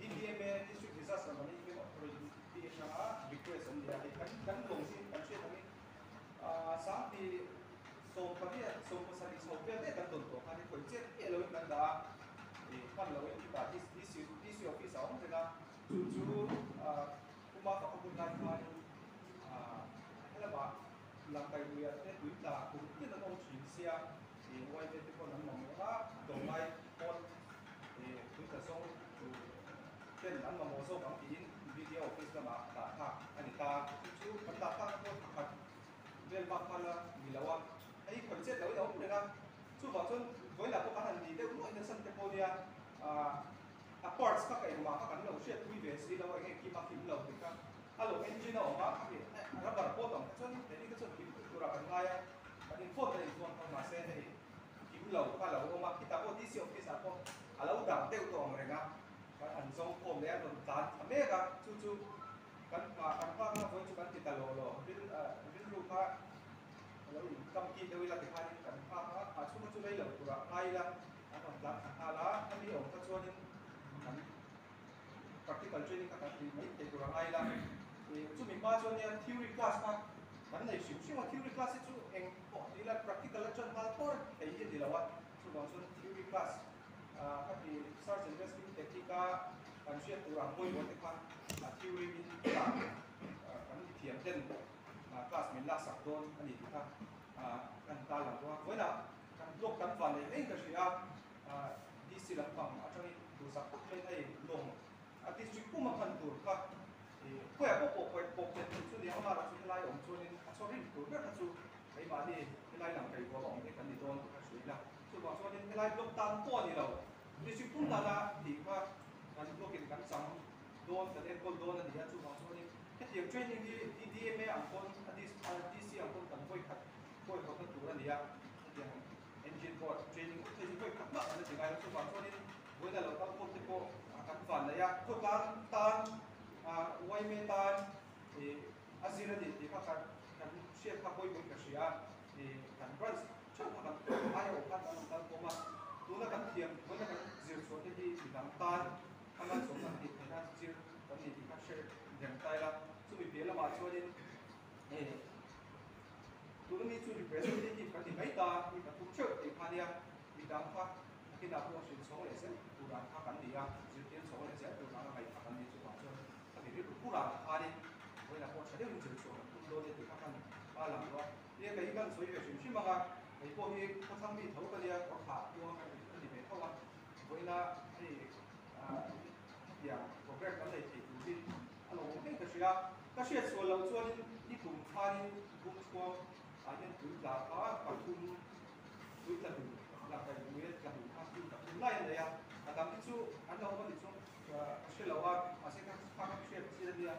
DDMA District Disaster Management Authority DSA request and the kan longsin kan siya kami sa di so kami so sa di so pwede kan tonto kani ko jet elawin kan da kan lawin kita this office ako sila juju kuma kapagulay kani hala ba lang kay buya te tuita kung kita na kung siya why te ko nang mga domay pot tuita songเป็นอันมาโมโซบางทีวิดีโอฟิสละมาตาค่ะอันนี้ตาชูมันตาค่ะก็ขัดเรื่องบางพันละมีแล้วว่าไอ้คนเจ็ดเราเอาเลยนะชูบางส่วนเวลาพวกอันนี้ได้รู้ในสันติโพเนียพอร์ตส์ก็ไอ้มาเขากันเราเชื่อทุยเวสที่เราไอ้กี่มาคิมเราถึงกันฮัลโหลเอนจินเอาออกมาเขารับบัตรโพสต์ของส่วนแต่นี่ก็ส่วนคิมตัวเราเป็นไงแต่อินโฟนแต่อินโฟนเขามาเซ็นให้คิมเราถ้าเราเอามาคิดตามพวกที่ซีออฟฟิศอ่ะพวกเราดับเต้าตัวของเราครับอันสองผมเนี่ยโดนตัดอเมริกาจู่ๆกันกันว่ากันคนจุกันติดตลอดวินรูปะแล้วกำกินเวลาที่ผ่านกันว่าช่วงช่วงนี้เราตัวไทยละอันนั้นละอะไรอันนี้องค์ช่วงนี้กัน practical training กันที่ไม่ติดตัวไทยละจู่มีมาช่วงนี้ theory class มามันในช่วง theory class จู่เองพอที่ละ practical จนมาพอไอ้ยี่ดีแล้วว่าช่วงtheory class các cái search and rescue technique kan siết tu rang moi bon tekhan theory min ta kan thiam ten class min la sak don ani ta kan ta la wa voila kan blok kan fan le eng ka sia dc la pang atang tu sak pok le ai long district pu ma kan tur ka ko ya pok ten chu ni ama ra chu lai om chu ni sorry tu na chu ai ma ni lai lang kai ko om kan ni don ka sui la chu ba chu ni lai blok tan to ni lo district pu la la di ka kan blok in kan sang don kan e kol don ni ya chu ba chu ni ke tiam training di DDMA ang kon DC ang kon kan koi khat kan tu ra ni ya yang engine board training koi khat ma an ti ga chu ba chu ni voi la lo ta ko te ko kan fan la ya ko tan wai me tan azira di ka kan share ka koi ka sia kan branch chu ka ai o kan tan ko ma tu na kan tiam voi na kan zir so te di dang tan aman so kan ti na zir kan ni ka share dang tai la chu mi pe la ma chu ni tu ni chu representative kan ti mai ta ni ka tu cheu ti pha dia ni dang pha khi nào cũng chuyển số để xem tụ đàn pha cắn đi à dự kiến số để xem tụ đàn ngày pha cắn đi cho bảo cho các cái tụ đàn pha đi với là con sẽ đều chuyển số tụ đôi thì pha cắn ba làm đó đi cái căn số về chuyển mà cái bộ thì có tham bị thấu cái gì có thả vô cái gì về thôi với là thì ya program cái này thì tụ đi anh nói cái gì à cái chuyện số lâu số đi cùng pha đi cùng số những tụ là pha và cùng tụ là tụ là cái người là tụ pha tụ lại này à làm cái số anh nói cái số sẽ làว่าsẽ các pha các chuyện sẽ là gì à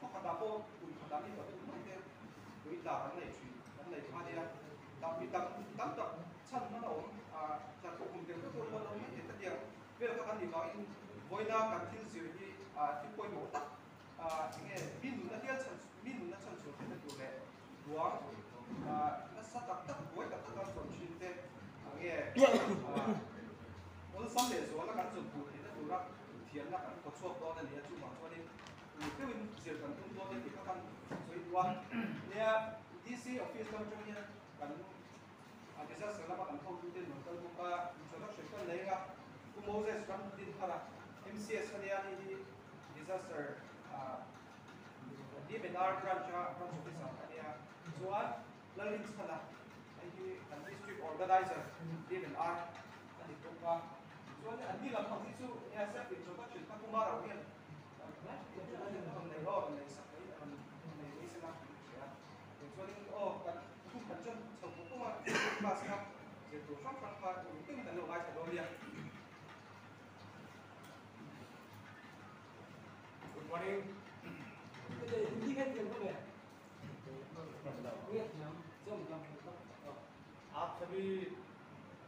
có khả năng bộ tụ khả năng đi vào tụ mấy cái tụ là cái này pha đi à đặc biệt đặc chân nó đâu là cùng tiền các tôi muốn nói những cái điều bây giờ các anh thì nói với là các thiên sử thì thì coi bộ tắc nghe min nó chân số cái điều này đúng nó sát tắc với các các chuẩn chuyên thế nghe muốn xong để số là các chuẩn cụ thì nó đủ ra thiền là các có số đó là để chụp bằng cho nên cái mình chỉ cần tung đó thì các anh suy đoán nha DC office trong như kan disaster la kan thau tin no kal buka introduction kan leiga ku Moses kan tin khara MCS ania ni disaster webinar branch office ania chuan lalin chala ai kan district organizer webinar อันนี้ตรงว่าส่วนอันนี้เราทำที่สู้เนี่ยเซฟเป็นส่วนก็จุดทั้งกุมารเราเนี่ยในรอบในสักในนี้สินะส่วนนี้อ๋อกันทุกขันจนสมบูรณ์มามาสิครับเดี๋ยวตัวช่องฟังพาตัวตึ้งแต่เราไม่ใช่เราเรียน Good morning. आप सभी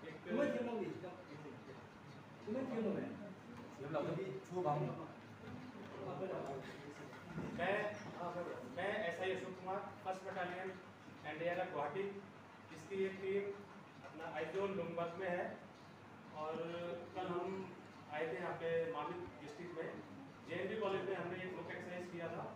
एक मैं SI Ashok Kumar first battalion NDR Guwahati इसकी एक टीम अपना आइजोल लुंगबर्ग में है और कल हम आए थे यहाँ पे मामिल डिस्ट्रिक्ट में JNB कॉलेज में हमने एक ग्रुप एक्सरसाइज किया था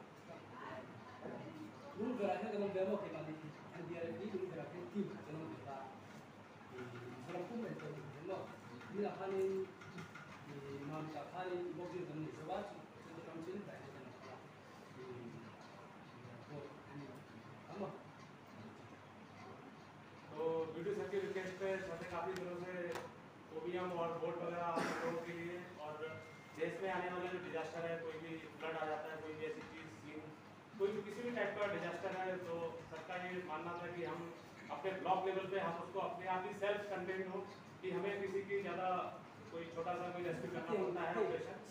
तो वीडियो सर के रिक्वेस्ट पे सर ने काफ़ी दिनों से ओबीएम और बोर्ड वगैरह आप लोगों के लिए और देश में आने वाले जो डिजास्टर है कोई भी फ्लड आ जाता है कोई भी ऐसी चीज़ कोई भी किसी भी टाइप का डिजास्टर है तो सबका ये मानना था कि हम अपने ब्लॉक लेवल पे हम उसको अपने आप ही सेल्फ कंटेन हो कि हमें किसी की ज़्यादा कोई छोटा सा कोई रेस्क्यू करना पड़ता है ऑपरेशन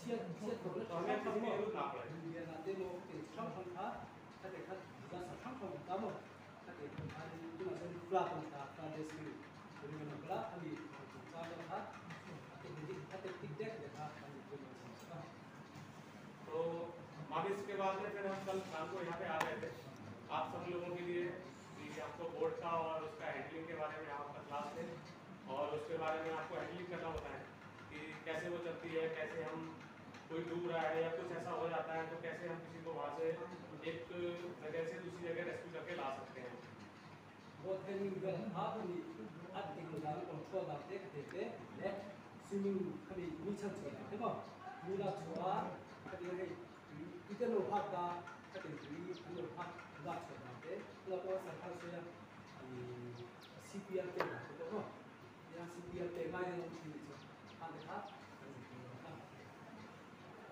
तो हमें किसी की जरूरत ना पड़े तो मामिस के बाद में फिर हम कल शाम को यहाँ पे आ रहे थे आप सब लोगों के लिए कि आपको बोर्ड का और उसका हैंडलिंग के बारे में आपका क्लास थे और उसके बारे में आपको हैंडलिंग करना होता है कि कैसे वो चलती है कैसे हम कोई डूब रहा है या कुछ ऐसा हो जाता है तो कैसे हम किसी को वहाँ से एक जगह से दूसरी जगह रेस्क्यू करके ला सकते हैं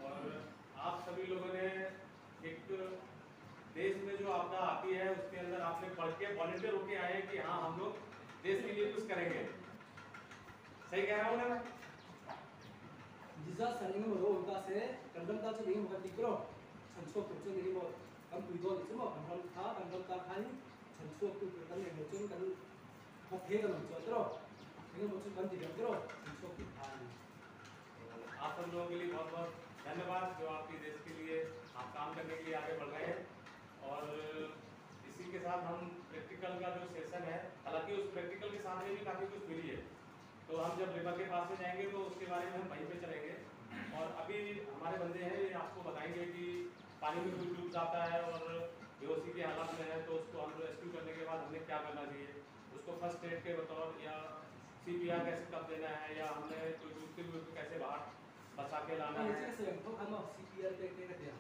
और आप सभी लोगों ने एक देश में जो आपदा आती है उसके अंदर आपने पढ़ के वॉलंटियर होके आए हैं कि हाँ हम लोग देश के लिए कुछ करेंगे सही कह रहा हूँ ना मैं disaster ini mau roh kita se kandang ta chu ini bukan tikro chanso tu chu ini mau kam pui do chu mau kandang ta khai chanso tu kan ne chu kan hok he kan chu tro ini mau chu kan ti tro chanso tu khai आप सब लोगों के लिए बहुत बहुत धन्यवाद जो आपके देश के लिए आप काम करने के लिए आगे बढ़ रहे हैं और इसी के साथ हम प्रैक्टिकल का जो सेशन है हालांकि उस प्रैक्टिकल के साथ में भी काफ़ी कुछ मिली है तो हम जब रिवर के पास में जाएंगे तो उसके बारे में हम वहीं पे चलेंगे और अभी हमारे बंदे हैं ये आपको बताएंगे कि पानी में कोई डूब जाता है और बेहोशी के हालात में है तो उसको हम रेस्क्यू करने के बाद हमें क्या करना चाहिए उसको फर्स्ट एड के बतौर या CPR कैसे कब देना है या हमने कोई डूबते हुए को कैसे बाहर बचा के लाना है ini saya kau kan mau CPR ke dia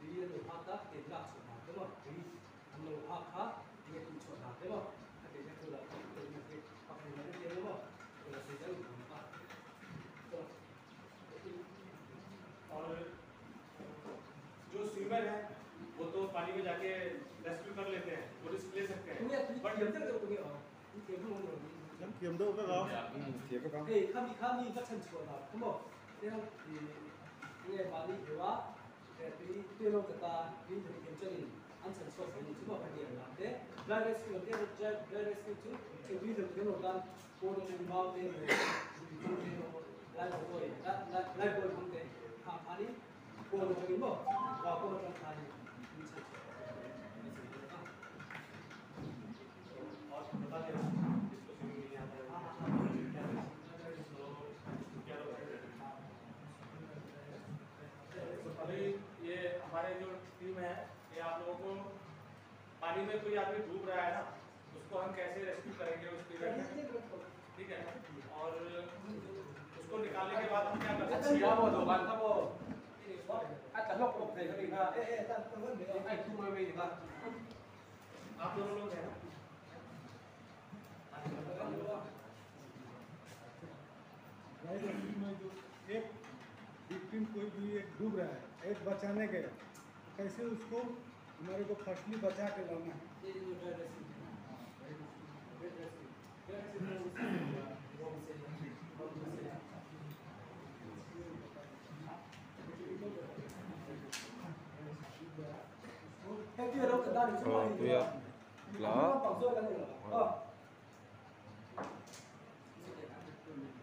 dia lu hata ke dak chu na de mo ini हम लोग haka ये कुछ ना de mo ke dia tu la ke dia pakai mana dia mo तो से जाओ और जो स्विमर है वो तो पानी में जाके रेस्क्यू कर लेते हैं वो रिस्क ले सकते हैं बट ये तो तो ये ये के हम लोग Nắm kiếm đâu các con? Kiếm các con. 예, 카미 같은 거다. 뭐 내가 이게 많이 배워. 이 때로 갔다 인터넷 굉장히 안전 수업이 좀 하는데 라이브스키 어때요? 라이브스키 좀 위드 되는가? 보는 마음에 라이브 한데 아니 보는 저기 뭐 보는 좀 아니 और बता देना जिसको स्विमिंग नहीं आता है अभी ये हमारे जो टीम है ये आप लोगों को पानी में कोई आदमी डूब रहा है ना उसको हम कैसे रेस्क्यू करेंगे उस पीरियड में ठीक है और उसको निकालने के बाद हम क्या कर सकते हैं आप दोनों लोग हैं ना फायर रेस्क्यू में जो एक विक्टिम कोई भी एक डूब रहा है, एक बचाने गया, कैसे उसको हमारे को फर्स्टली बचा के लाना है। ये जो dry rescue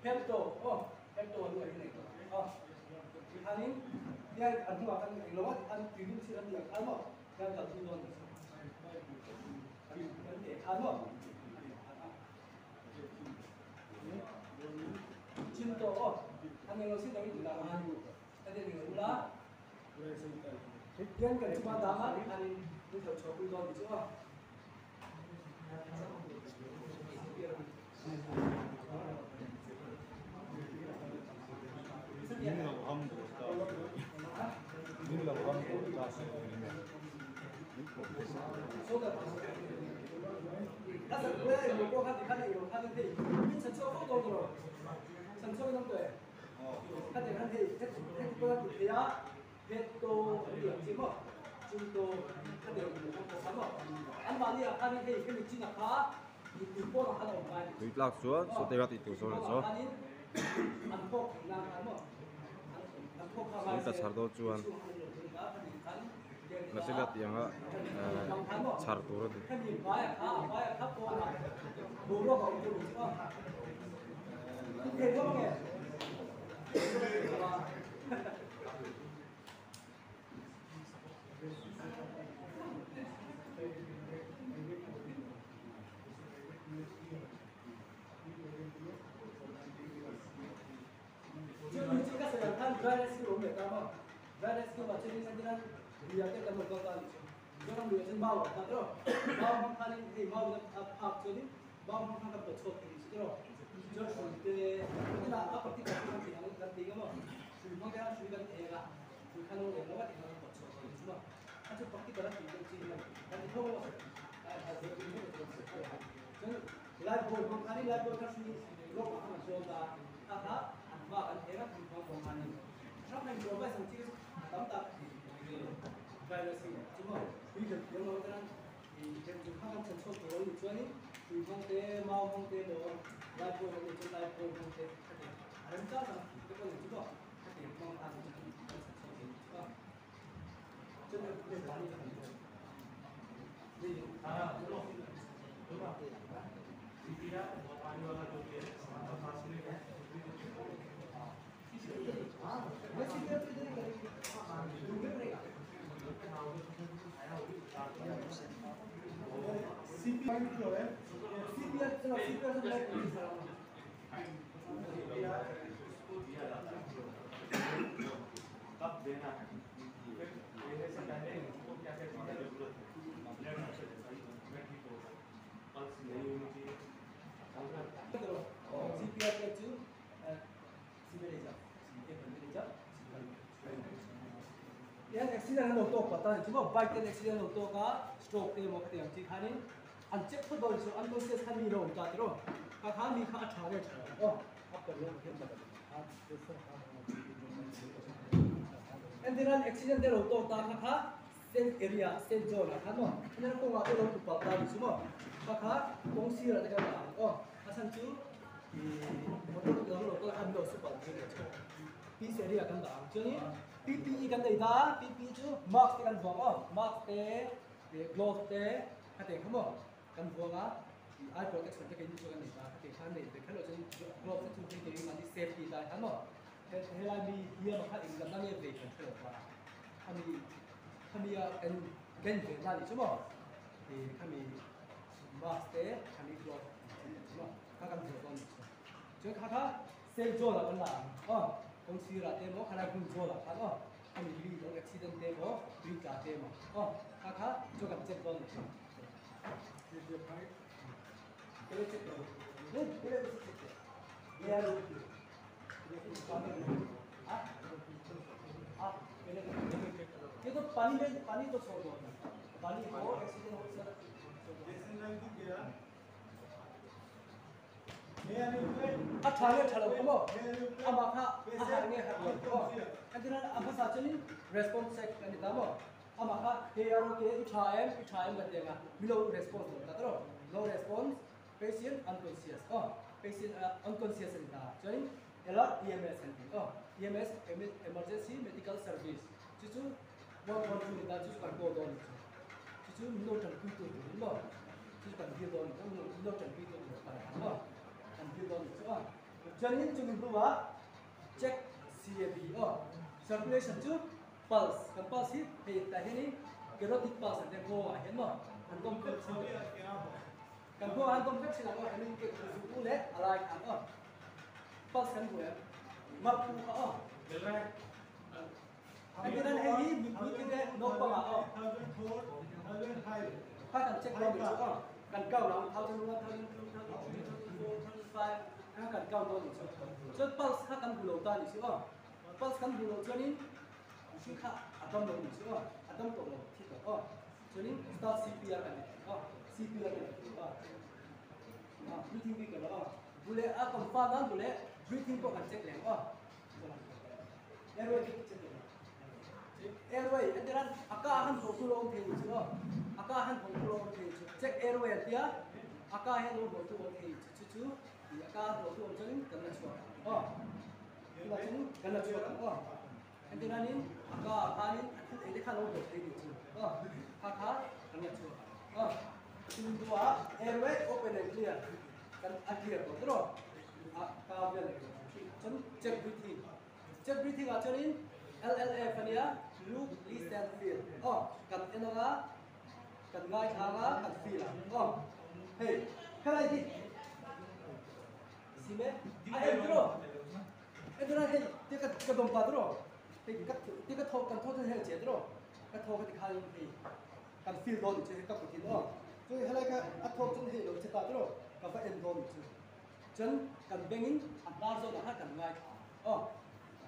햅도 햅도 어디가 있네. 아니 그냥 안 좋아 하는 거 이거 안 비빔 치는 거 알아? 그냥 다 두던 거. 아니 근데 알아? 진도 하는 거 신경이 들어. 근데 이거 몰라? 그냥 그만 나가 아니 그저 저불도 있죠. Nyt laksua, sotivat itu soalnya. Kita sardo cuan. Masih lihat yang sardo itu. Accident होतो पता है जो बाइक के एक्सीडेंट होतो का स्ट्रोक के वक्त yang ci khani an check for those so an se khani ro ta ro ka khani kha thare oh up कर लो के and then an accident there hoto ta kha sen area sen zone kha no ne ko wa ro tu pa ta su mo ka kong si ra ka oh asan chu motor ko ro ko an do su pa peace area kan da actually PPE kan da PPE chu mask kan vong mask te glove te ate khamo kan vonga eye protection te kan chu kan da ate khan ne te khalo chen glove te chu te mani safety da khamo hela mi here ma kha in kan ne ve kan chu pa khami ya en gen ve na ni chu mo e khami mask te khami glove chu ka kan chu kon chu kha safe zone la kan la kong si ra te mo khana kun zo la kha no ami li lo accident te mo ri ka te mo kha jo kam check don ये fight pele check do ne pele check ye aro pele ये तो पानी तो छोड़ दो पानी हो एक्सीडेंट हो सकता जैसे नजदीक गया Athane chalo mo. Amaka ahane harlo ko. Andina amasa chani response check kanita mo. Amaka KRO ke ichaim batenga. Below response tatro. No response. Patient unconscious. Patient unconscious nita. Chani alert EMS kanti. EMS emergency medical service. Chichu what nita chichu kan go don. Chichu no tan kutu no. Chichu kan gi don no tan kutu para. And build on it. Janin to improve check CAB circulation to pulse. Kan pulse hit hey tahini carotid pulse and then go ahead no. And don't fix it. Kan go and don't fix it. I mean ke ku le alai kan pulse kan go map ku मिल रहा है and then hey meeting the no pa ka kan check no kan kau lang ถ้ากันเก้าโดนอีกจนพัลส์ถ้ากันบุโรตานี่สิพัลส์กันบุโรจนนี้ชื่อข้าอะตอมโดนอีกสิอะตอมตกลงที่ตัวจนนี้ start CPR กันCPR กันbreathing วิ่งกันบุเล่อะคอนฟ้านั้นบุเล่ breathing ก็กันเช็คแรงairway เช็คแรง airway อันนั้นอากาศหันของตุลงเทียนสิอากาศหันของตุลงเทียนเช็ค airway เตียอากาศหันของตุลงเทียนชื่อ아까 또 저는 간나치고 이거는 간나치고 엔디나닌 아까 아닌 에데카노 되겠지 카카 간나치고 지금도와 에어웨이 오픈 앤 클리어 간 아키야 거들어 아까 변해 전체 브리팅 아처린 LLF 아니야 look list and feel 간 에너가 간 가이 하가 간 feel 헤이 카라이디 Sime, entro. Entro na hey, tika dom padro. Tika thok kan thok he chedro. Ka thok ka khai he. Kan feel don che ka putin so hala ka athok chen he lo che padro. Ka fa en don che. Chen kan bengin andar zo na kan ngai.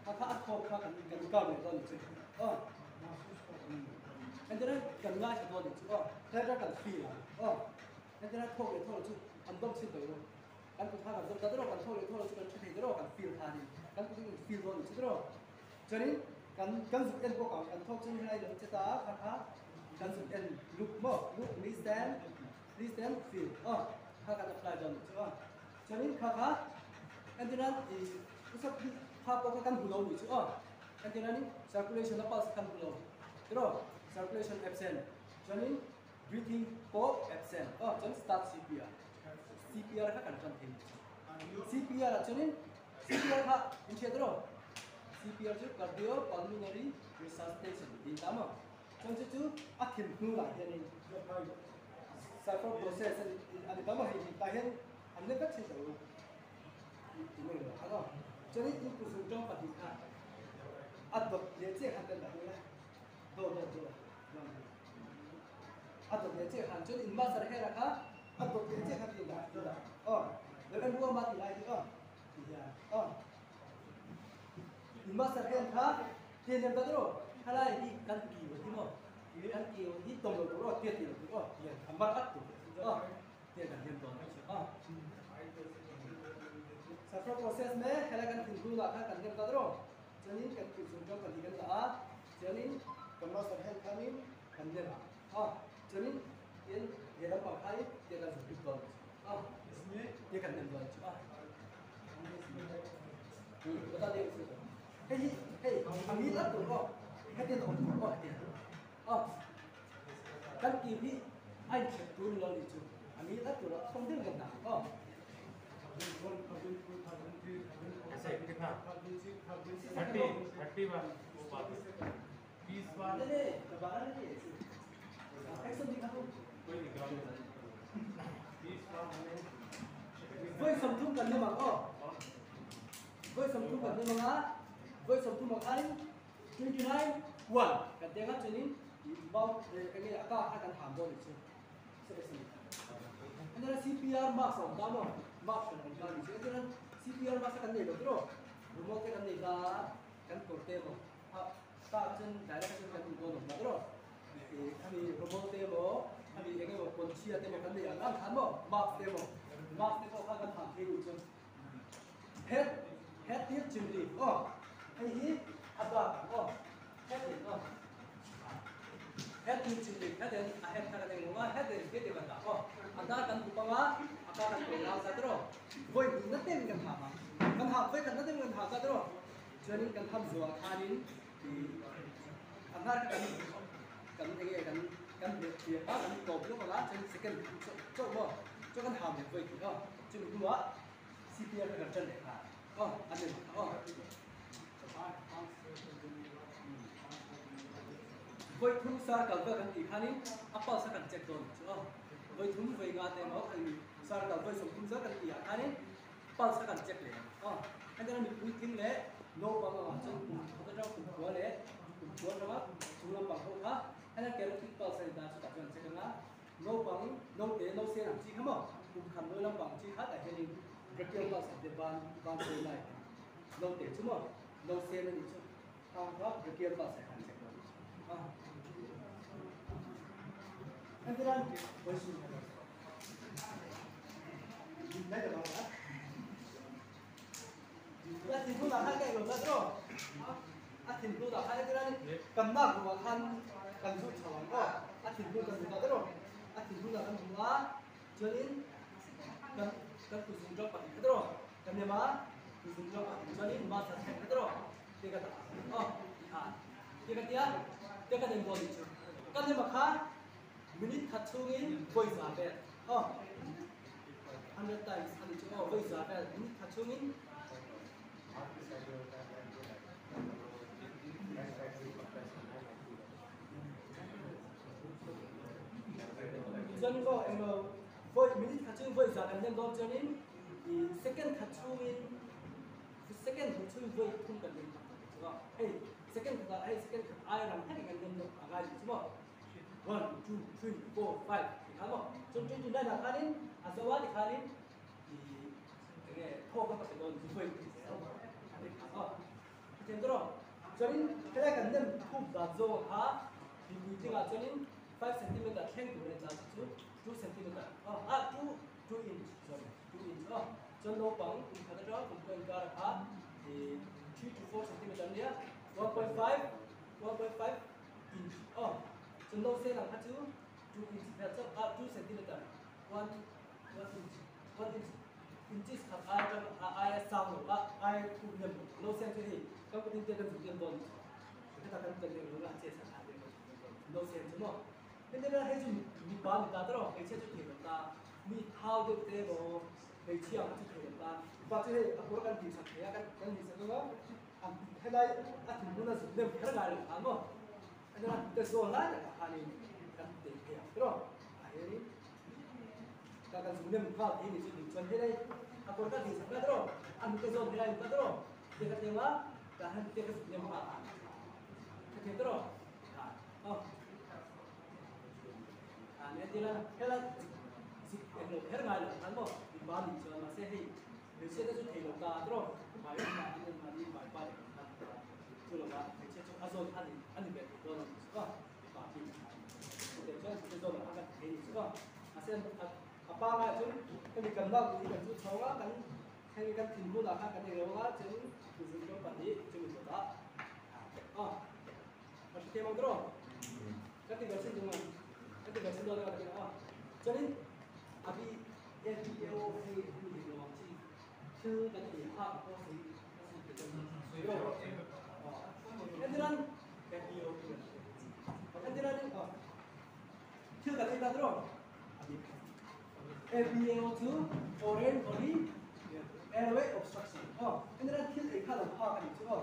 Ka athok ka kan ka le don che. Entro kan ngai che don che. Ka kan feel. Entro thok le thok che andom sin to kan ku tha kan da ro kan thole kan thei ro kan feel thani kan ku feel ro chi ro chani kan zu en ko kan thok chen hai lo cheta kha kan zu en look listen feel kha kan apply don chani kha and then usap kha ko kan bulo ni and then circulation na pulse kan bulo ro circulation absent chani breathing ko absent chani start CPR का कंट्रोल थे CPR actually CPR का इंचेद्रो CPR जो cardio pulmonary रिसससिटेशन दिता म चंचे चु अखिन नुला हेनि साइफर प्रोसेस अनि तम हे ताहेन हमने का छितो इमे हागा चनि इन कुसुम टम पतिखा अत लेचे हतन दला दो अत लेचे हान चनि इनमा सर हे रखा atau kerja hati dah, dengan dua mati lagi lima sekian kah, dia yang betul, kalau ini kan kiu, kan kiu, ini tolong dulu, dia tidak dulu, dia hambar atu, dia kan yang dulu, satu proses me, kalau kan tinggal lah kan yang betul, jadi kan kita kan tinggal lah, jadi kalau sekian kami kan yang, jadi ये ना पढ़ाई ये ना जुड़ी कर इसमें ये करने वाला बता दे हे अमीर तो कहते हैं kan kiwi ai turun lalu itu amin itu penting kan ऐसे कितना 30 बार 20 बार नहीं दोबारा नहीं एक्शन दिखाओ với sầm thung cần như mà với sầm thung cần như mà với sầm thung mà anh 29 1 cần tiếng hát cho nên bao cái này các anh cần thảm rồi chứ anh là CPR max xong đó mà max cần làm gì chứ nên CPR max cần gì được rồi remote cái cần gì là cần cột tem mà ta chân đại là chân cần cột được rồi thì remote tem mà thì cái một con chia tem mà cần gì ăn ăn mà max tem mà mask này có khác cái thằng thì chứ head tiếp chừng đi hay ý apa head đi head tiếp chừng đi head đến head thằng này ngoma head đến cái gì vậy anh ta cần cũng bằng apa kan pengal sa tro voi na tem kan ha voi kan na tem kan ha sa tro joining kan tham zua khanin thì anh ta kan được việc đó kan cột lúc mà trên second cho kan hàm được voi thì chứ đúng không CPR kan chân này anh em voi thung sa kan va kan ti khanin apa sa kan check don voi thung voi nga te mo kan sa kan voi som thung sa kan ti khanin pal sa kan check le anh ta mình quy tính le no bằng mà chân có cái cùng của le cùng của nó chúng làm bằng không ha anh ta kêu thích pal sa ta sẽ tập cho check nga no bằng no te no se làm chi không cùng khăn đôi làm bằng chi khác tại cái cái kêu pal sa để ban chơi này no te chứ mà no se là gì chứ đó cái kêu pal sa kan check anh ta đang với sự này được không ạ thì cũng là hai cái rồi đó thì cũng là hai cái đó cầm bạc của bạn cầm rút chồng thì cũng cầm được đó thì cũng là cầm lá cho nên cầm cầm cứ dùng cho bạn cái đó cầm nhà má cứ dùng cho bạn cho nên má thật cái đó thì cái đó thì cái dia kan yang boleh tu. Kan dia makan minit kacungin voice apa? 100 times ada cuma voice apa? Minit kacungin. Jadi ko voice minit kacungin voice apa? Yang kau jadi second kacungin voice pun kan dia. Second ai làm hết cái nhân lực agak cuma 1, 2, 3, 4, 5 thì khá một trong chương đây là khá đến asawa thì khá đến thì cái thô các bạn sẽ đồn chúng mình thì đó cho nên cái này cần nên thu đạt do hả thì mình chỉ là cho nên 5 cm khen của nên là 2 cm 2 inch sorry 2 inch cho nó bằng cái đó cũng cần cả hả thì 3 to 4 cm nhé 1.5 inch. So no say lang hatu 2 inch. That's 2 centimeter. 1 inches have I sound I put them no sense to him. Các bạn tin tưởng dùng don. Kita akan terlihat orang cesa ada. No sense no. Nên là hay dùng mi ba mi ta đó, hay chơi chút ta mi thao được thế bộ, hay chiang chút thế ta. Và chơi aku akan bisa, ya kan bisa juga. Hay là anh muốn là dùng dem cái này là mà anh là cái số lại là anh ấy cần tiền kia đúng không? Ấy các bạn dùng dem vào thì mình chỉ dùng thế đây anh có cái gì sẽ đúng không? anh cái số thế này đúng không? Thì cái gì mà cả hai cái dùng dem vào cái đúng không? Nên thì là hay là cái này là anh mà đi bán đi chơi mà sẽ hay mình sẽ được thấy được ta đúng không? Bài bàiคือเราไปเช็คอาโซนอันนี้เป็นตัวนึงก็ปาปีเดี๋ยวช่วยเป็นตัวแบบอันนี้ก็อาเซียนป้ามาจนก็มีกันบ้างมีกันชุดเขาว่ากันให้กันถิ่นผู้ต่างกันในเรื่องว่าจนคือสิ่งที่ปัจจุบันจะมีตัวละมันเทียมกันตรงก็ติดกับสิ่งตรงนั้นก็ติดกับสิ่งตรงนั้นก็จนนี้อาบีเอ็นพีโอให้ผู้ที่ลองที่ชื่อกันที่ภาพก็คือEndiranชื่อกันเลยตาตรง FeO2 foreign body airway obstruction endiran ที่ไอ้ข้าหลงภาคกันอีกใช่ป่ะ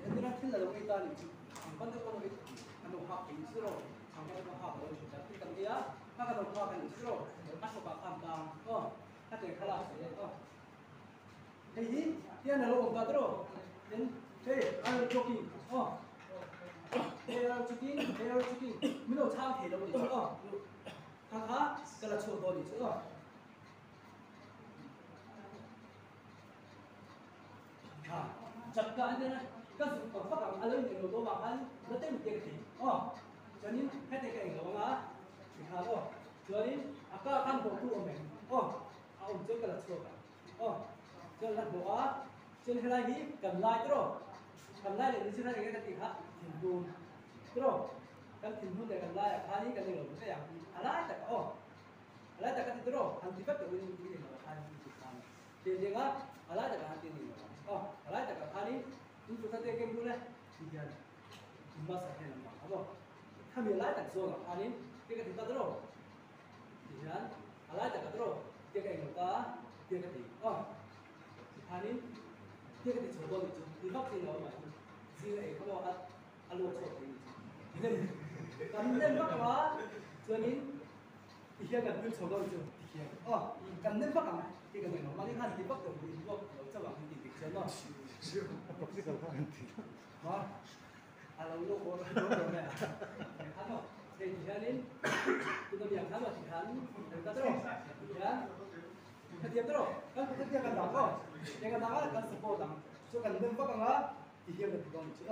endiran ที่เราลงไอ้ตานี่มันจะต้องอันนู้นภาคอีกใช่ป่ะทางนั้นก็ภาคเลยแต่ที่กันเดียภาคกันลงภาคกันอีกใช่ป่ะอัศวกรรมต่างถ้าเกิดข้าหลงเสร็จไอ้ที่อันนั้นลงตาตรง Hey, I'm joking. Hey, I'm joking. Mình đâu trang thể đâu đi chứ khá cái là chỗ đó đi chứ chặt cái này cái sự còn phát động anh lên nhiều đồ bằng anh nó tên một tiền thì cho nên hết cái đó á thì khá rồi cho nên các khăn của tu của mình ông trước cái là chua cả cho là bộ á cho nên là gì cầm lại rồi cầm lại để như thế này cái gì khác hình đun rồi cái hình đun để cầm lại hai cái này là cái dạng lại tất cả lại tất cả thì rồi hàng tí phát được những cái gì mà hai thì dia ngah lại tất cả hàng tí này lại tất cả hai ini chúng ta thấy cái mũ này thì giờ mà sẽ thế nào không tham dự lại tất số là hai ini cái gì ta rồi thì giờ lại tất cả rồi cái người ta cái gì hai ini cái số đó thì phát thì nó mà gì này không có alo số thì nên phát quá cho nên thì hiện tại cái số đó chứ cần nên phát cả cái này nó mà đi hàng thì phát được thì nó cho bạn thì được chứ nó đó alo nó có này hắn nó thì nên chúng ta biết hắn là thì hắn người ta rồi ya cái tiếp rồi kan cái tiếp kan đó yang kata kan support lang so kan nên phát cả thì hiện tại còn chứ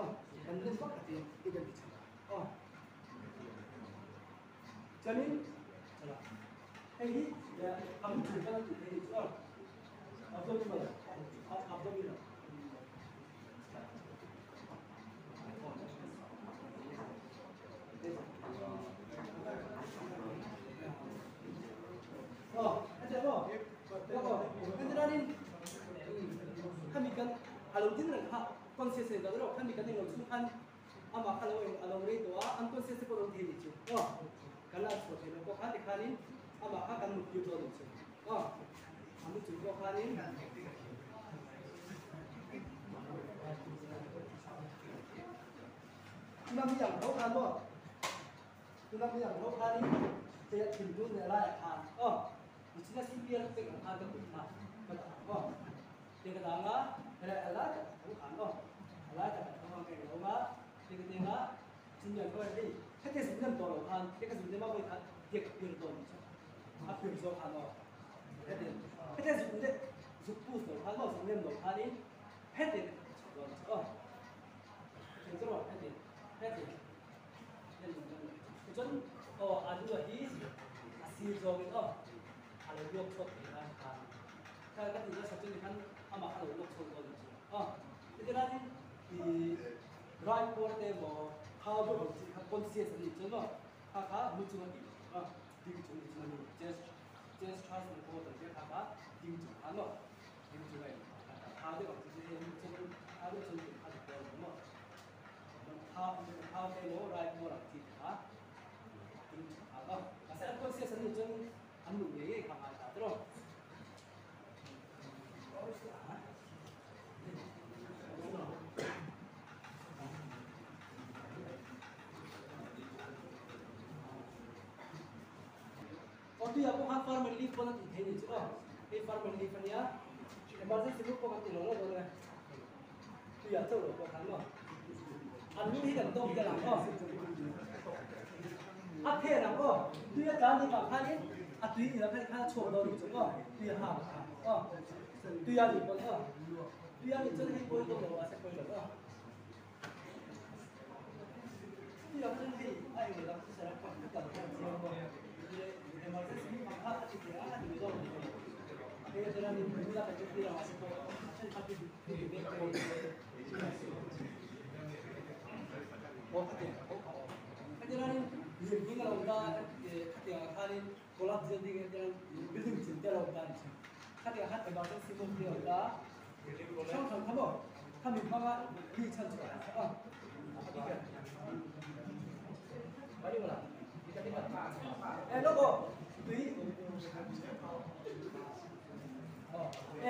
kan nên phát thì cái cái cho nên cái gì âm chủ cái chủ đề chứ abdominal abdominal ada apa? Nanti tadi kami kan kalau tidak konsisten kalau kami kan yang sukan ama kalau itu konsisten kalau tidak itu kalau seperti itu kok hati kali ama akan mungkin itu kami juga kali năm yang nấu ăn không? Năm yang nấu ăn đi, thì thỉnh thoảng để lại ăn. Chỉ là sinh viên phải ăn được cũng ăn, thì cái đó á, cái này là cũng ăn không? Là không cái nấu á, thì cái tiếng á, sinh viên coi đi, cái gì sinh viên đồ ăn, cái gì mà phải ăn, việc việc đồ ăn, việc đồ ăn không? cái gì sinh viên giúp bút đồ ăn không? Sinh viên đồ ăn đi, hết đi, được rồi, hết đi. Jadi, kecuali ada lagi hasil jauh itu, kalau blok shot kan, kalau kan tidak satu ni kan, ama kalau blok shot itu, itu nanti di drive board demo, how berfungsi, kondisi sendiri, contoh, kakak muncul lagi, di muncul lagi, just transfer board dia kakak di muncul, di muncul lagi, ada waktu jadi muncul, ada contoh, ada board, how they know right more active saya konsisten itu anu ye kamar terus waktu aku farmer leaf pun nanti ini juga farmer leaf ni ya emergency group pun nanti lolos boleh tu ya tu loh kan lo anh nghĩ là tôi cái làm không? thế là có, tuy là cái gì mà khai hết, tuy là cái khai chụp đâu được chứ không? Tuy là hàm, tuy là gì còn nữa, tuy là chân hay quay đâu là sẽ quay được không? Tuy là chân thì ai người ta sẽ làm tất cả các chuyện rồi, thì mà cái gì mà khai thì cái ăn thì đâu được. Thế cho nên mình ra phải cái là sẽ quay, chân phải thì biết cái Kadang-kadang yang kalau kita kadang-kadang kolab jadi kadang building cinta lah kita. Kadang-kadang ada bahasa simul dia kita. Sama kamu, kami mama di cantik. Balik mana? Kita tinggal. Logo, tui.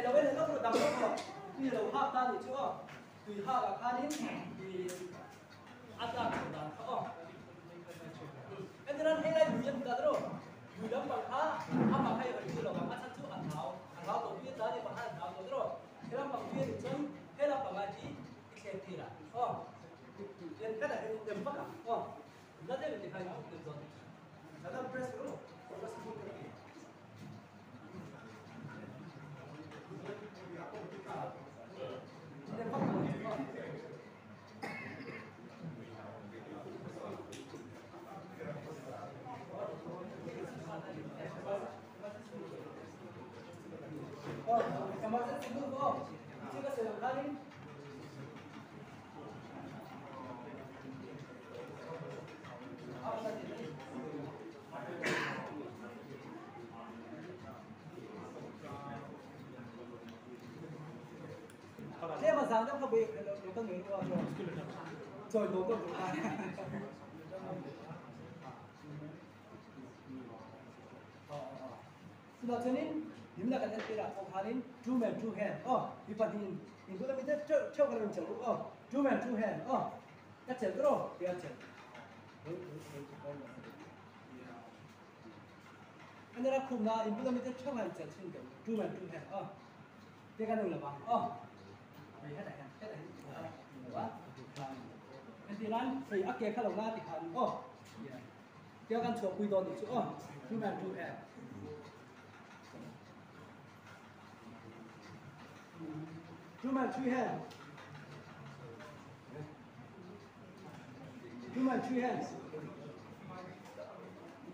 Logo ni logo dah logo. Tui logo hak tadi cuba. Tui hak kadang di ada dah. Kadang hay là người ta đó, người đó bằng ha, bằng hay là người đó bằng ăn chú ăn tháo tổ tiên đó thì bằng ăn tháo đó, cái đó bằng tiên thì chân, cái đó bằng ai chỉ cái thì là, nên cái này đừng bắt cả, nó đây mình phải làm được rồi, nó làm press rồi, nó sẽ không được. Nên bắt cả. thế mà sáng trong không bị nó có người qua rồi đồ tôi cũng phải Sudah jenis, dimana kan tidak kongkarin, two man two hand, di patin, itu kan kita cek kalau mencari, two man two hand, kita cek terus, dia cek. Anda nak kumna, itu kan kita cek kan cek sini, two man two hand, dia kan ada bang, ini ada kan, ada ini, nanti kan, saya akhir kalau nanti kan, dia kan coba kuidon itu, two man two hand. Two man three hand. Two man three hands.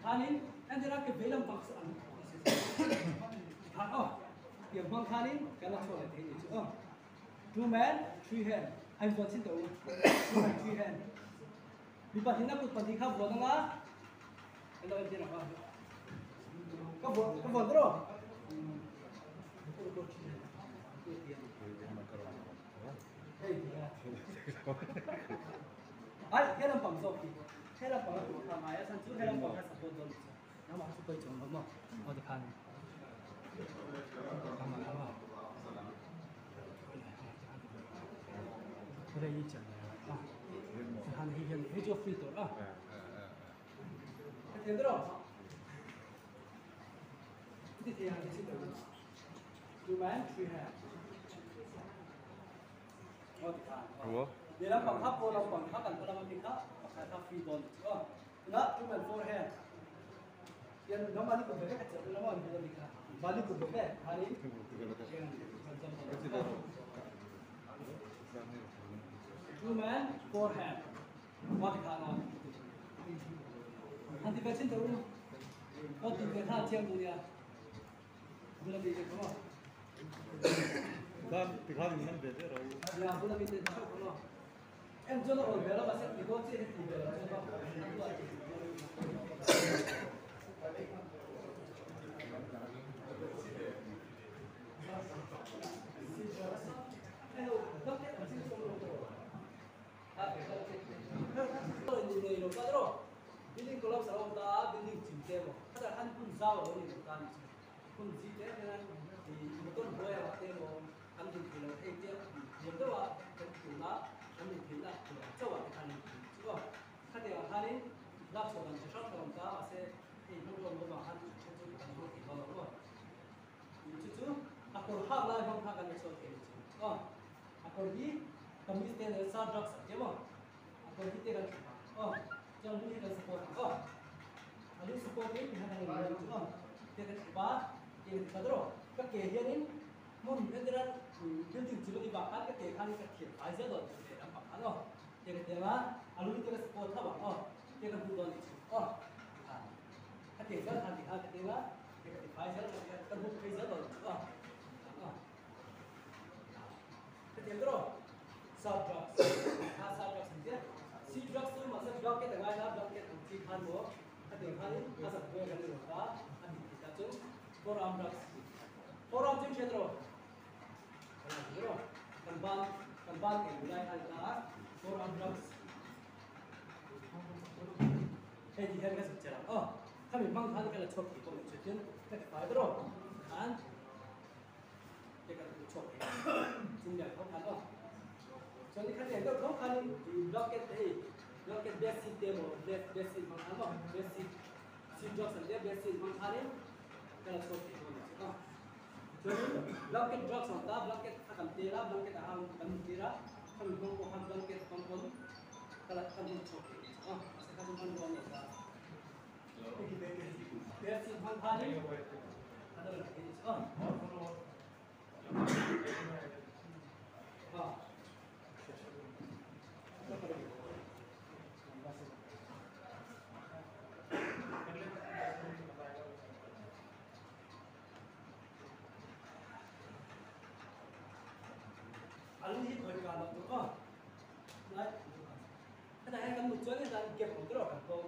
Khanin, nanti nak ke film paksa. Yang bang Khanin, kalau soal ini tu. Two man three hand. Hai buat sini tu. Two man three hand. Bipas ini aku pasti kau buat apa? Anda kerja apa? Kau buat terus. Ai, cái làm bằng dầu thì cái làm bằng của thằng máy sang trước cái làm bằng cái sản phẩm dầu nó mà super trồng đúng không? Ở đây khăn. Ở đây chọn này. Khăn hiện hết cho free rồi à? Thấy rồi. Cái gì hàng cái gì đó. Two man, three hand. Ủa? Dia làm bằng tháp vô làm bằng tháp cần làm bằng tháp, phải tháp free bond. Đó, two man four hand. Yang nama ni pun berbeza, macam nama ni pun berbeza. Bali pun berbeza, hari. Two man, four hand. What kind of? Nanti macam tu. Kau tu berhati yang mulia. Belum bisa kau. दिखा देंगे ना बेटे रहो Ya, belum bisa kau. Em jono orang bela masih ikut sih di bela. Building collapse around the building chimney. Kada han pun zao lo ni kan. Pun jite dengan di motor boya waktu mo kan di kilo ete. Yang tu wa kan tuna kan di kilo coba kan. Coba kada yang hari lak so dan shot kan ta ase ei motor mo ma han chu kan ho ki lo lo. Chu aku hak lai bang hak kan so ke. Aku di kami stand sa drugs je mo. Aku kita kan jangan lupa kita support. Ada support ni kita akan lakukan. Kita sebab yang kita terus. Kekian ini, mun kendaraan building cuma dibakar kekian ini kekian. Aja tu, kita nampak kan? Kita tengah, alu kita support apa? Kita buat ni. Kekian kan kita tengah, kita aja kita buat kerja tu. Kekian terus. Subdrugs. Subdrugs ni dia. Subdrugs tu maksud drug ke tengah ada drug ke tengah kan wo. Ketika hari asal gue kan lupa, kami kita tu forearm drugs. Forearm tu macam tu. Kan ke mulai ada forearm drugs. Di hari kan sejarah. Kami memang hari kalau cok itu macam ketika itu kan. Kita cok. Sehingga kau kan Jadi kan yang tu kau kan blocket basic demo, basic mana? Basic subject saja basic mana? Kalau seperti itu. Jadi blocket drugs ada, blocket akan tera, blocket akan tera, kami kau akan blocket kompon. Kalau kami seperti itu. Sekarang kami kau ada. Basic mana? Ada lagi. Alu ni kau ikan tu, Right? Kita akan muncul ni dan gap itu kan kau.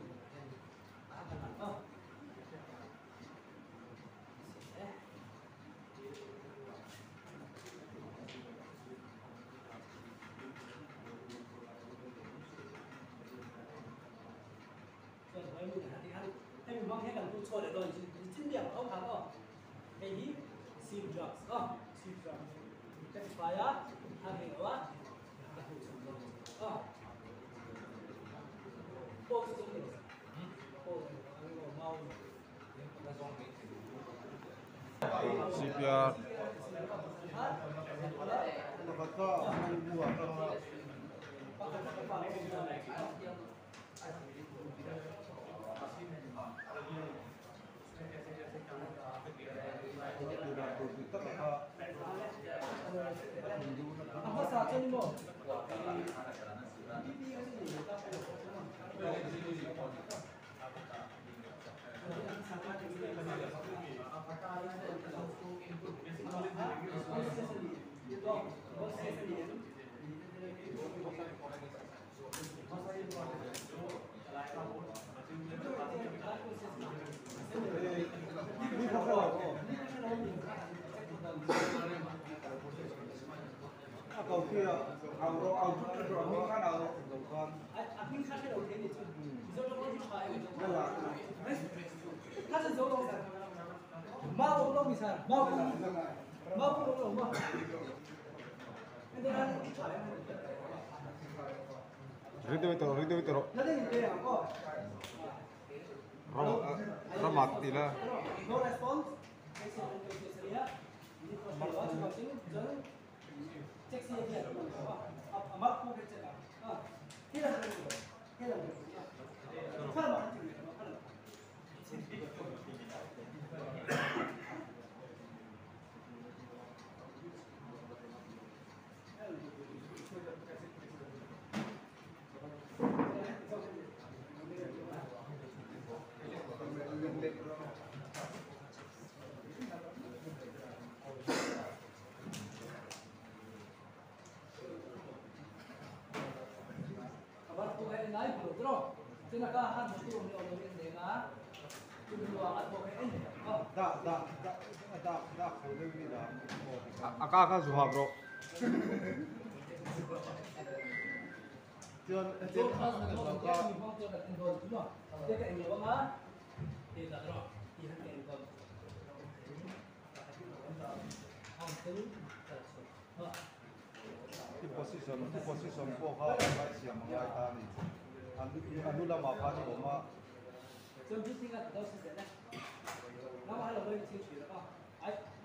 mang hết cần tu cho để rồi chính điểm ông thằng cái gì sim drugs sim drugs cái phải á hàng này đó cô sử dụng cô mau CPR. apa saja nih Bo? Cầu kia ao chút rồi mình khác nào đầu con. Anh khác cái đầu tiên thì dấu nó đi phải Nên là khác là dấu đâu mau cũng đâu bị sao mau cũng đâu mau cái này Rito itu. nó đây là cái có Mati lah. no response cái sự cái gì á ini kalau đó chúng ta chính cek sih dia amat aku kerja tidak kalau naik belum terus sini kan harus turun di orang dengan kedua atau kayak ini dak boleh bila. Akak suha bro. Jangan itu harus menjadi memang tu ada tendon semua dia kayak ini bang dia tak terus dia kayak ini bang posisi po ha siang mengai tani. Anu lama pani oma. Jadi tinggal tahu saja. Nama hal boleh cerita.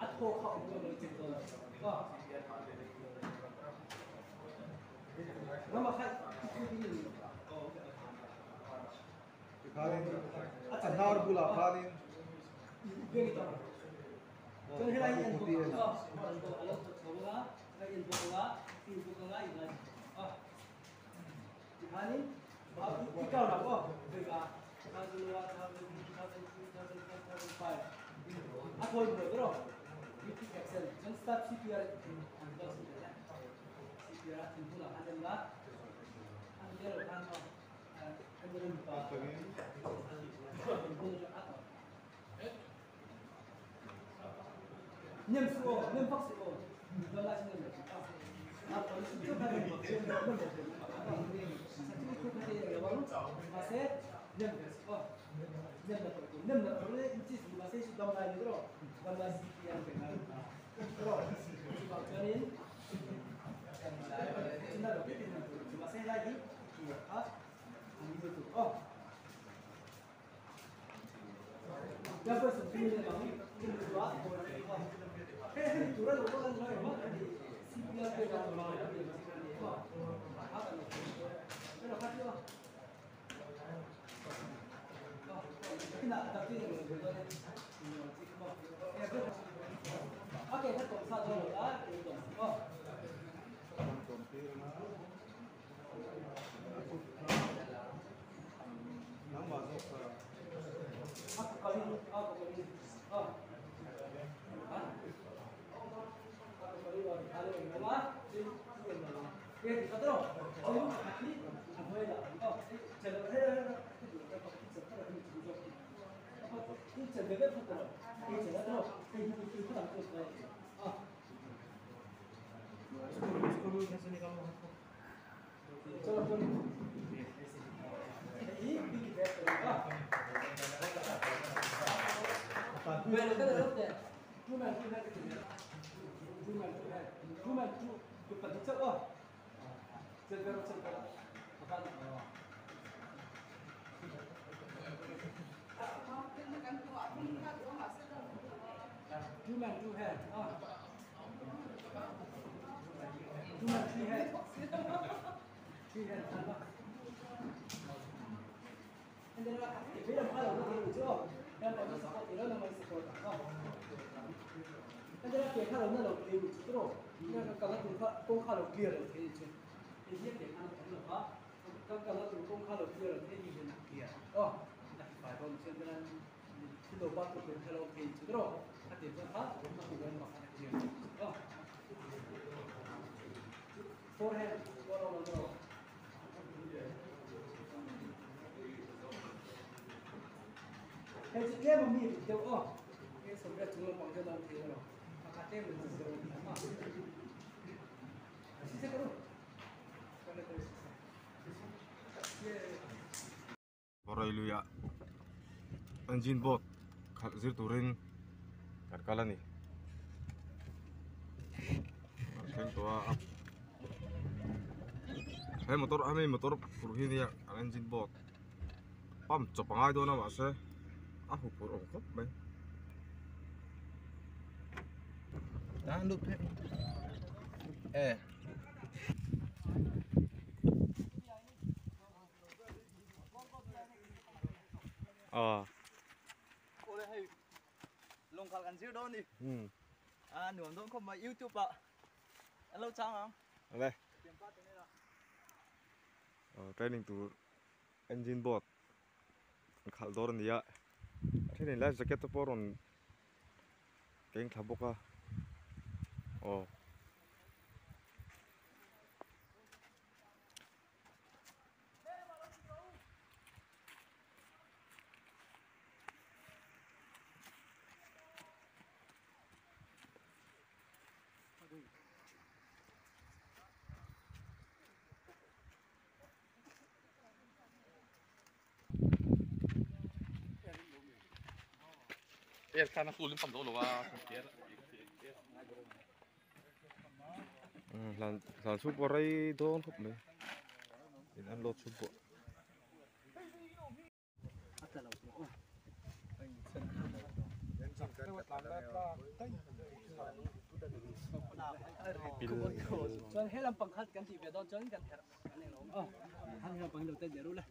Aku kau boleh cerita. Nama hal itu ini. Kanin. Anar bula kanin. Dia kita. Jadi hari ini aku alam sekolah, hari ini sekolah, ini sekolah ini. Hari baru kita nak apa? Mereka 2005. Aku boleh terus. Itu Excel. Jangan start CPR untuk CPR itu lah. Ada lah. Ada lah kan. Ada lupa. Nem suo, nem pak suo. Dalam sini nem. Apa itu kan nem. masih nem nem boleh inci masih sudah mulai terus masih yang kenal terus jadi masih lagi yang bersembunyi dalam ini dua turun orang lain siapa yang oke, saya tunggu satu dulu lah. Aku kali ini. Ini Về là cái đó đấy. Two man two head cái gì? Two man two head. Two man two cái phần chất quá. Chân cái đó. Bạn two man two head. Two man three head. Three head. And then if you don't follow the job, then the support you don't know support. And then if you follow the law, you throw. You know, công khai clear rồi thế chứ. Thì biết để ăn cái được đó. Các là công khai clear rồi thế gì là clear. Phải còn trên cái cái đồ bắt của cái law thì chứ rồi. Các điểm rất khác, nó cũng vẫn mặc clear. Forehand, go. Hey, dia memilih jauh. Ini sebenarnya cuma panggilan dalam film. Makanya menjadi jauh. Sisa kau. Borailu ya. Engine bot. Zir turing. Karkala nih. Kan tua up. Hey motor puruhin ya engine bot. Pam copangai do na masa. Aku pur ongkop bay. Đang đục thế. Oleh hay longkal kan zero ni. Hmm. Nuông dong không mà YouTube ạ. Hello chào không? Đây. Training to engine bot. Khal doran dia. Thế này là jacket to poron. Keng thaboka. Kan aku limpam dulu lah. Lan supo rai don khop me. In an lot supo. Cho hết làm bằng khát cái gì về đó cho cái thẻ này nó. Hai làm bằng đầu tiên để luôn này.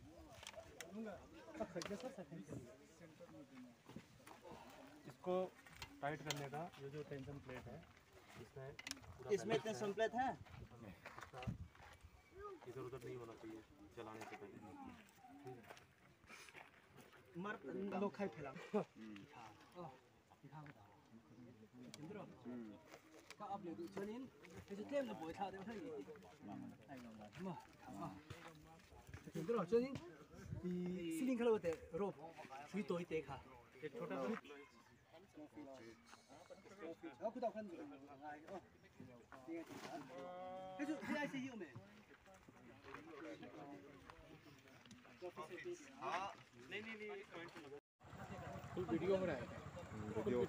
इसको टाइट करने का ये जो tension plate है इसमें tension plate है इधर उधर नहीं होना चाहिए चलाने से पहले मर लोग खाई फैला Các áp lực cho nên cái system là buổi thao đều thấy mà cho nên thì ceiling color để rope suy tối tế khá एक छोटा सा nó cứ đọc hơn cái chỗ cái ICU này full video में रहा Video.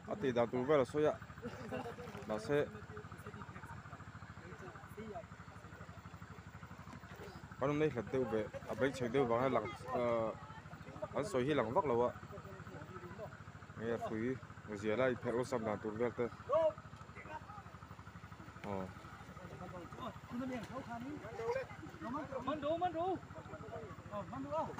Ati da tu vela soya. Base. Con này là tiêu về, à bên chơi tiêu vào hay là anh soi hi lằng vắt lâu ạ. Nghe phí, người gì đây phải ôm sắm đàn tu vela tơ. Mình đủ mình đủ không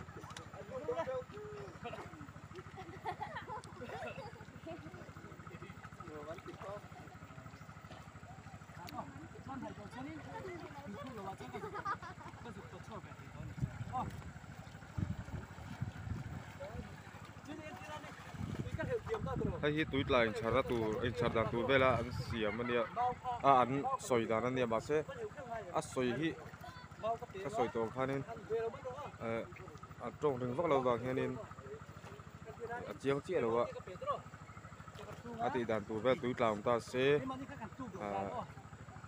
hay hi tuit la in chara tu in char dan tu vela an siam ania an soi dan ania ba se a soi hi ka soi to khanin a tong ring vak lo wa hianin chiang chia đâu ạ thì đàn tù về túi làm ta sẽ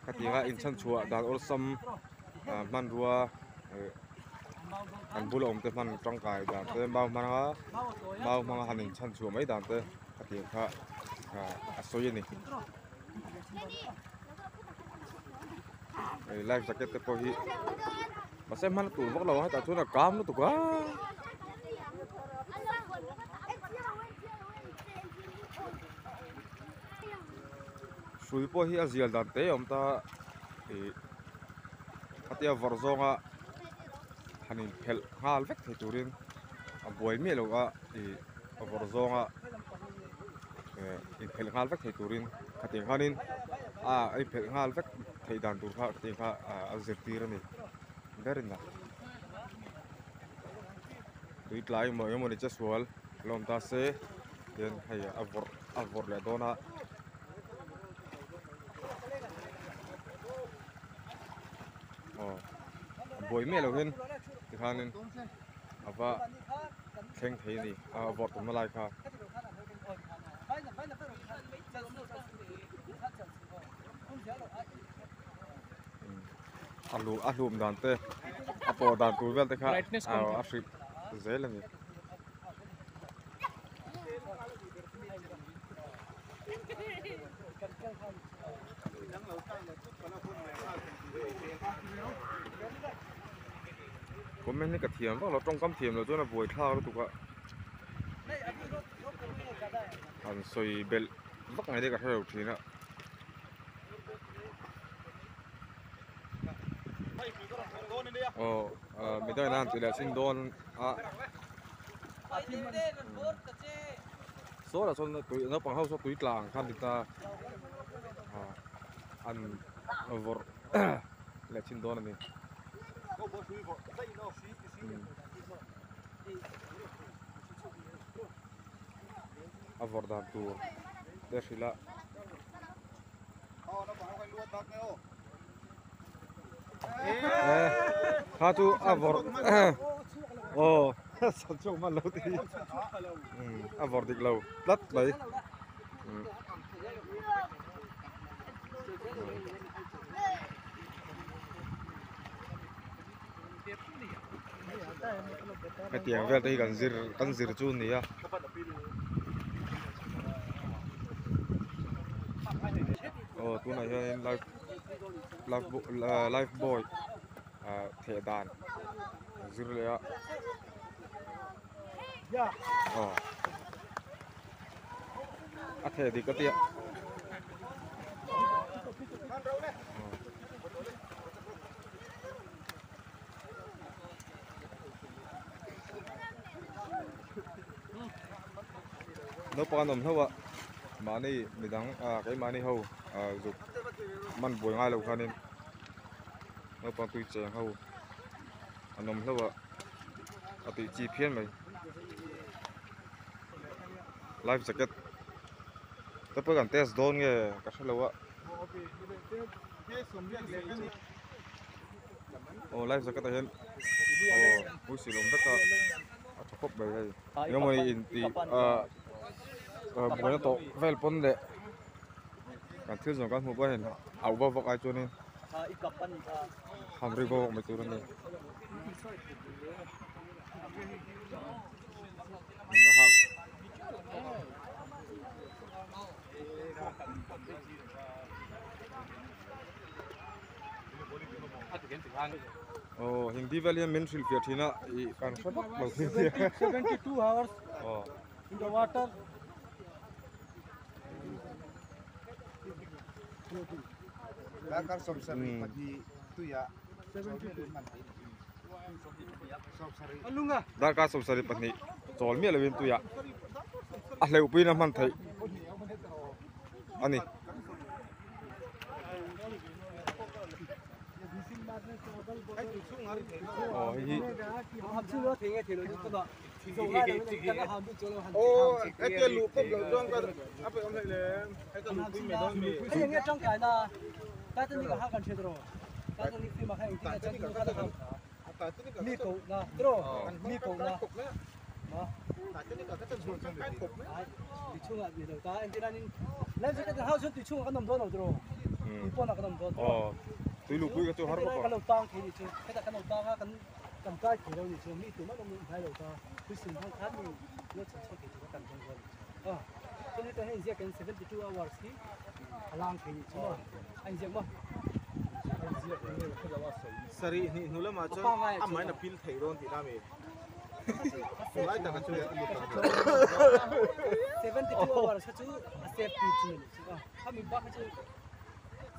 các tiếng in chân chùa đàn ô sâm man rùa ăn bù lồng tới man trong cài đàn tới bao mang hành in chân chùa mấy đàn tới các tiếng khác số gì này live jacket tới coi hi mà xem man tù bắt đầu hay ta chỗ là cam nó tụ quá suy po hi azial dan te om ta atia varzonga hanin phel hal vek the turin a boi mi lo a varzonga in phel hal vek the turin khating hanin ai phel hal vek thei dan tur kha te kha azertir ni berina tuit lai mo ni chaswal lom ta se den hay avor le dona bồi mẹ lâu hơn thì khá nên và khen thấy gì vọt cũng lại khá alum đàn tê apo đàn túi vel tê khá afrik dễ là gì có mấy cái cà thiềm đó là trong cắm thiềm là chỗ là bồi thao đó tụi ạ ăn xoay bel vắt ngay đây cả theo thì nữa mình đây làm chỉ là xin đôn số là son tụi nó bằng hao số tụi làng khăn thì ta ăn vợ là xin đôn này avordam tu desila ha tu avord sao trông mà lâu thì avord đi lâu đất đấy cái tiếng về đây gần zir chun này à tu này live boy thể đàn zir này à thể thì có tiệm nó còn nằm đâu ạ mà này mình đang cái mà này hầu dục man buổi ngay lâu nên nó còn tùy trẻ hầu nằm đâu ạ tùy chi phiên mày live jacket tập cái test zone nghe cả sao lâu ạ live jacket hiện buổi xì lồng tất cả chọc khóc bầy đây nếu mà in thì bữa tổ vel pon de kan thil zong kan mu ba hen au ba vak ai chu ni ham ri go me tu ni na ha Hindi vel men sil fiat hina I kan khat lo 72 hours in the water. Dakar somsari pagi tu ya. Alunga. Dakar somsari pani chol mi lawin tu ya. A hleu pui na man thai. Ani. Cái kia lụp không lụp luôn cơ. Áp ông lại là cái lụp pin mày đó mày. Cái nghe trong cái là ta tên cái hàng gần chơi rồi. Ta tên cái mà hay cái chân cái hàng. Mi cổ na, rồi. Mi cổ na. đó tại cái này cả cái tần số trong cái cục ấy tùy chung à vì đầu ta anh nên lên cho cái hao chút tùy chung cái nồng thôn nào rồi tùy con là cái nồng thôn tùy lục cái chỗ cái đầu tang thì chứ cái đầu tang á cầm cái thì đâu thì chứ mi tụi nó không phải đầu ta tùy sinh không khác thì nó chỉ cho cái cầm trong thôi cho nên tôi hay giết cái 72 hours thì lang thì chứ mà anh giết mà sari ni nula ma cho amai na pil thei ron ti na me lai ta kan chu 72 hours chu safety chin chứ mà kami ba chu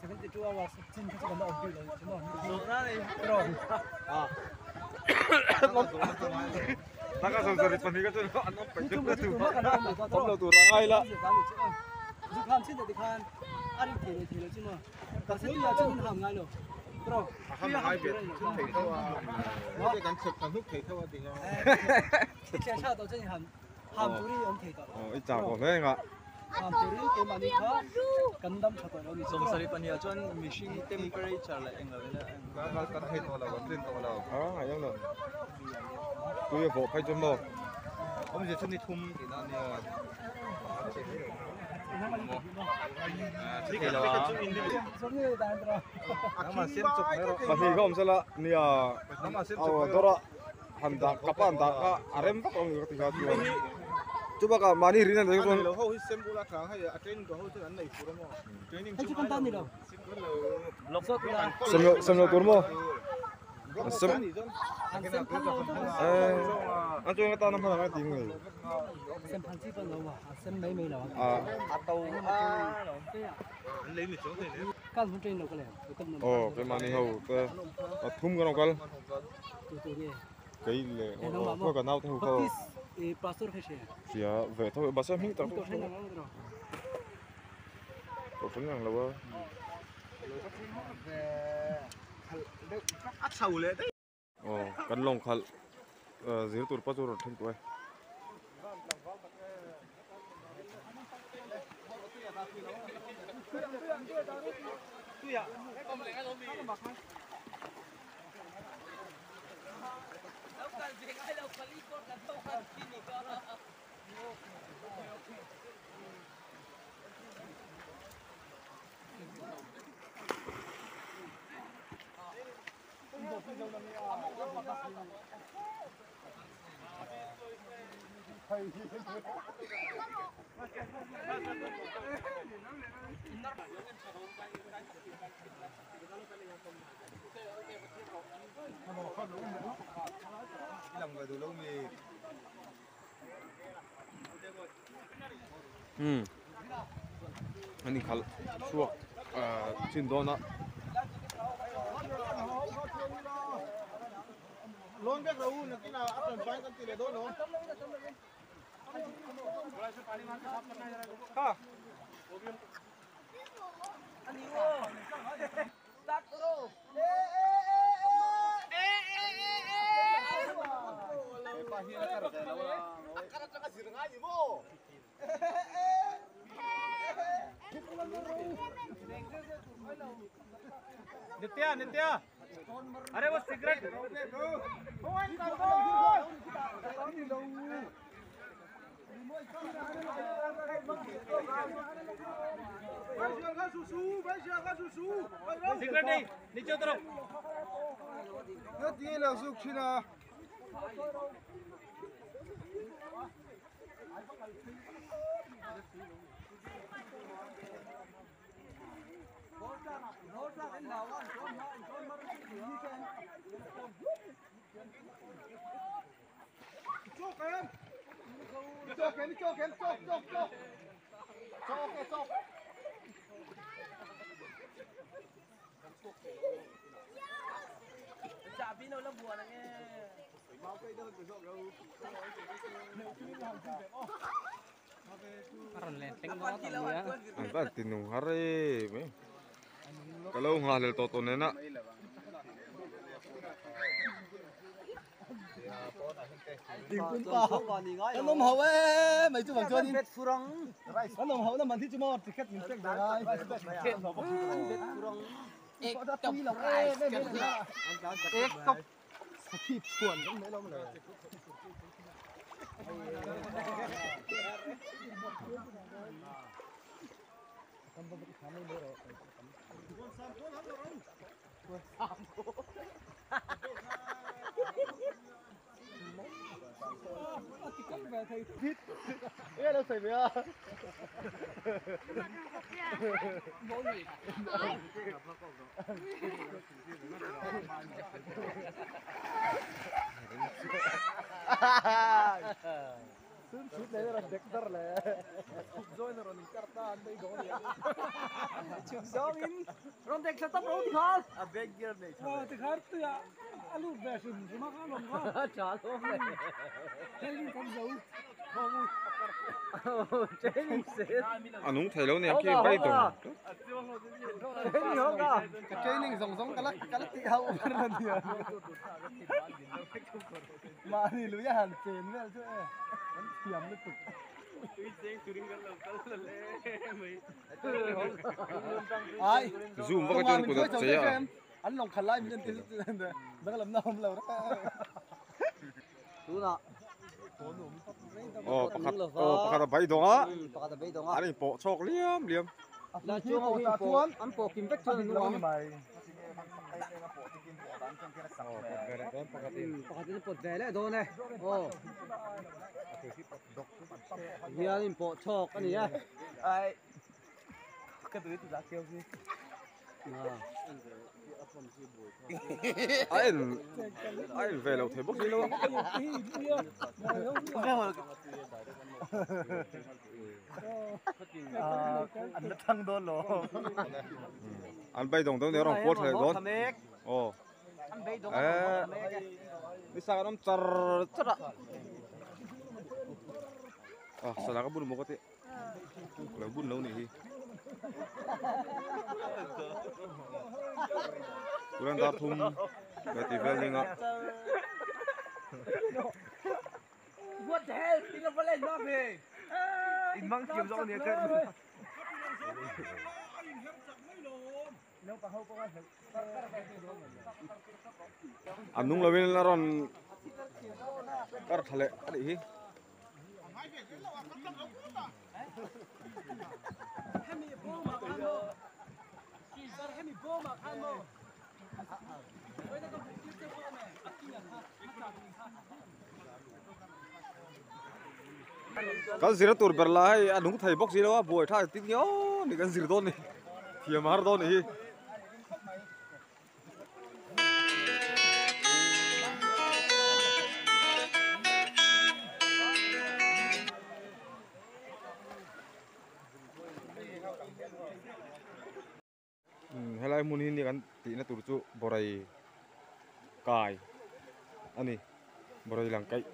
72 hours chin chu kan ông pil chứ mà Số ra này. rồi Naka samsari pani ka chu an om pai chung tu ma kan ông mà om lo tu rangai la dù khan xin thì khan ăn thì chứ mà cả thế là chân hàm ngay rồi rồi ham hai biệt chung thei thau cái kan chep kan huk thei thau ti nga cái chuyện sao đó chân hàm túi ông thầy đó ít chả có thế ngạ hàm túi cái mà đi khó cần đâm cho tôi nó đi Som sari pan ya chuan machine temperature la eng lo na. kan thei to la kan tin to la hay lắm rồi tôi vô phải chấm đâu om je chuni thum ti na ne Cái đó. giống như đàn rồi ama sen chok ne ro mà thì không sao là nia ama sen ao chok đó là hành đạc cấp hành đạc cả arem bắt ông cái gì đó coba cả mani rinan đấy kan con lo ho sem bula khang hay a train ko ho chu an nei pura mo training anh chỉ cần tan gì đâu Lộc sốt là xem lo tour mo xem anh xem thằng đâu anh cho người ta nằm hàng cái tiếng người xem thằng chỉ phần đâu mà xem mấy mấy đâu tàu lấy mi chỗ này căn không trên đâu cái này cái cái mani hầu cái thum cái nào cái tụi đi cái lệ thôi cái nào theo câu pastor phải xe thì về thôi bà xem hình tao tôi thấy nó rồi tôi thấy rằng là vợ ắt sầu lệ đấy cái lồng khal dưới tụt bắt rồi thêm tuổi làm người từ lâu mì anh khal suộc trên đó nó luôn biết đâu là cái nào áp dụng phải cái tỷ lệ đó luôn ha नित्या अरे वो cigarette cigarette नहीं नीचे उतरो ये là dục chi na chả pin đâu là buồn này nghe anh ta tin nung hari me kalau ngalil toto nena tìm quân pa nó nông hậu ấy mấy chú bằng chơi đi nó nông hậu nó mình thích chú mò thì khách mình check được rồi có đã tuy là cái cọc thì chuồn cũng mấy lâu rồi Ê, đâu xảy ra? Shoot đấy là vector là join rồi mình cắt ra đây đó đi. Chừng đó in. Ron deck setup rồi thì hả? À vector này. thì khác tôi alu về sừng mà khá lòng quá. Trả luôn này. Thế nhưng con dấu. Training set. Nung thấy lâu nè kia bay đồng. Training không cả. Training giống cái tí hậu ra đi. Mà đi lưới hàn chén nữa chứ. Hắn thiểm nó cực. Ai? Zoom vào cái chân của nó chế à? Anh lòng khẩn lại mình lên đó làm nào lâu đó. Đúng rồi. Pakata bay đồng á. Anh bộ chọc liêm. Là chưa hậu hi bộ, anh bộ kim vách chân nó đúng không? Pakata bộ về đấy đó này. Giờ anh bộ chọc anh nhá. Ai. Cái thứ giá kêu gì? Anh về lâu thấy bốc đi luôn. Anh đã thăng đôn rồi. Anh bay đồng đâu nếu rằng quất hay đón. Ồ. Anh bay đồng. Đi sang nó char char. Sao lại có bún một cái thế? Là bún lâu này. Kurang datum berarti velding up. What the hell? Ini apa lagi nak be? Imang kiam zong ni kan. Anung lawin laron kar thale adi hi. Kan zira tur berlai anung thai box zira buai tha tin nyo ni kan zir don ni thiam har don ni helai mun hin ni kan ti na tur chu borai kai ani borai lang kai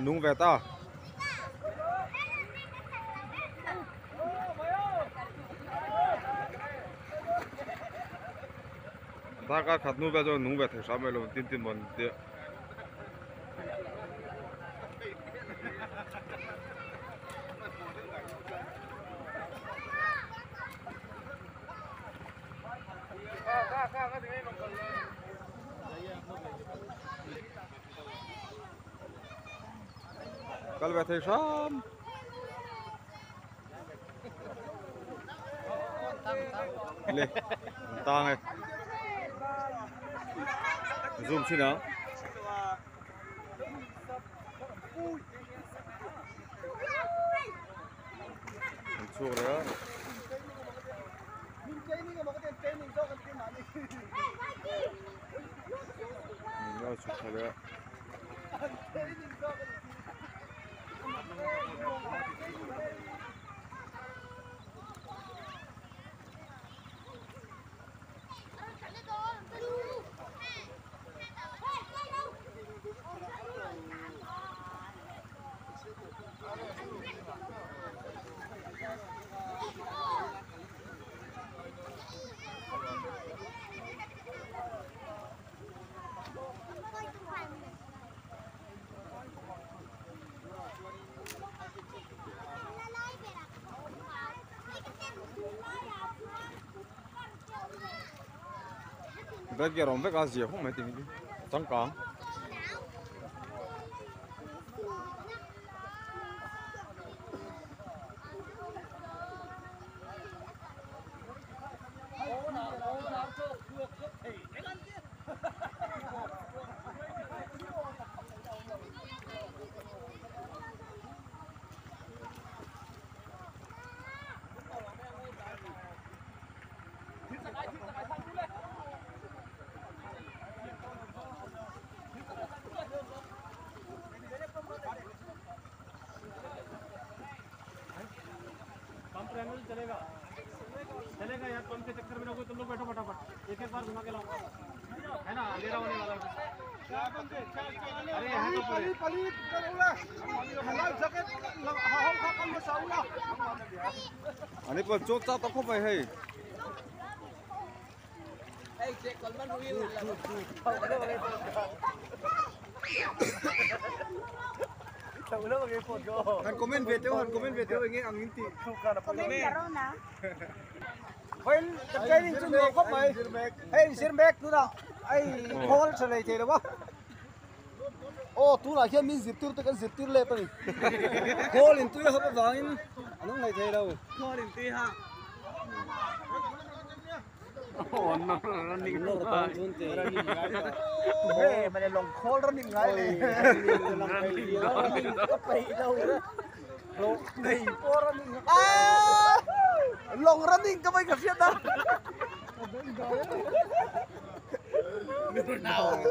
nung về ta ta cả khát nu về cho nung về thằng sao mà luôn tin tin mình đi Kalau betul sam, le, tang eh, zoom sini ah, Ansur ya. Ini sudah ya. Bây giờ rồng với cá diều không mấy tiền đi trắng cá pump triangle चलेगा चलेगा यार पंप के चक्कर में रहोगे तुम लोग बैठो फटाफट एक एक बार घुमा के लाओ है ना अंधेरा होने वाला है अरे यहाँ तो पूरे anh ấy còn chốt ra tao không phải hay Han komen video ini angin ti. Komen karo na. Hoy, cái đi chung được không mày? Hey, xin back tu nào. Ai call trở lại thế đâu ba? Ô, tu là khi mình zip tur tôi cần zip tur lên tôi. Call in tu là không có vàng. Anh không lại thế đâu. Call in tu ha. Oh no, running Nó là con chun thế. Hey, mình lòng call running ngay đi. Running có phải đâu đó. Lòng này có running. À! Long running ka ba ka fiat da? Nào.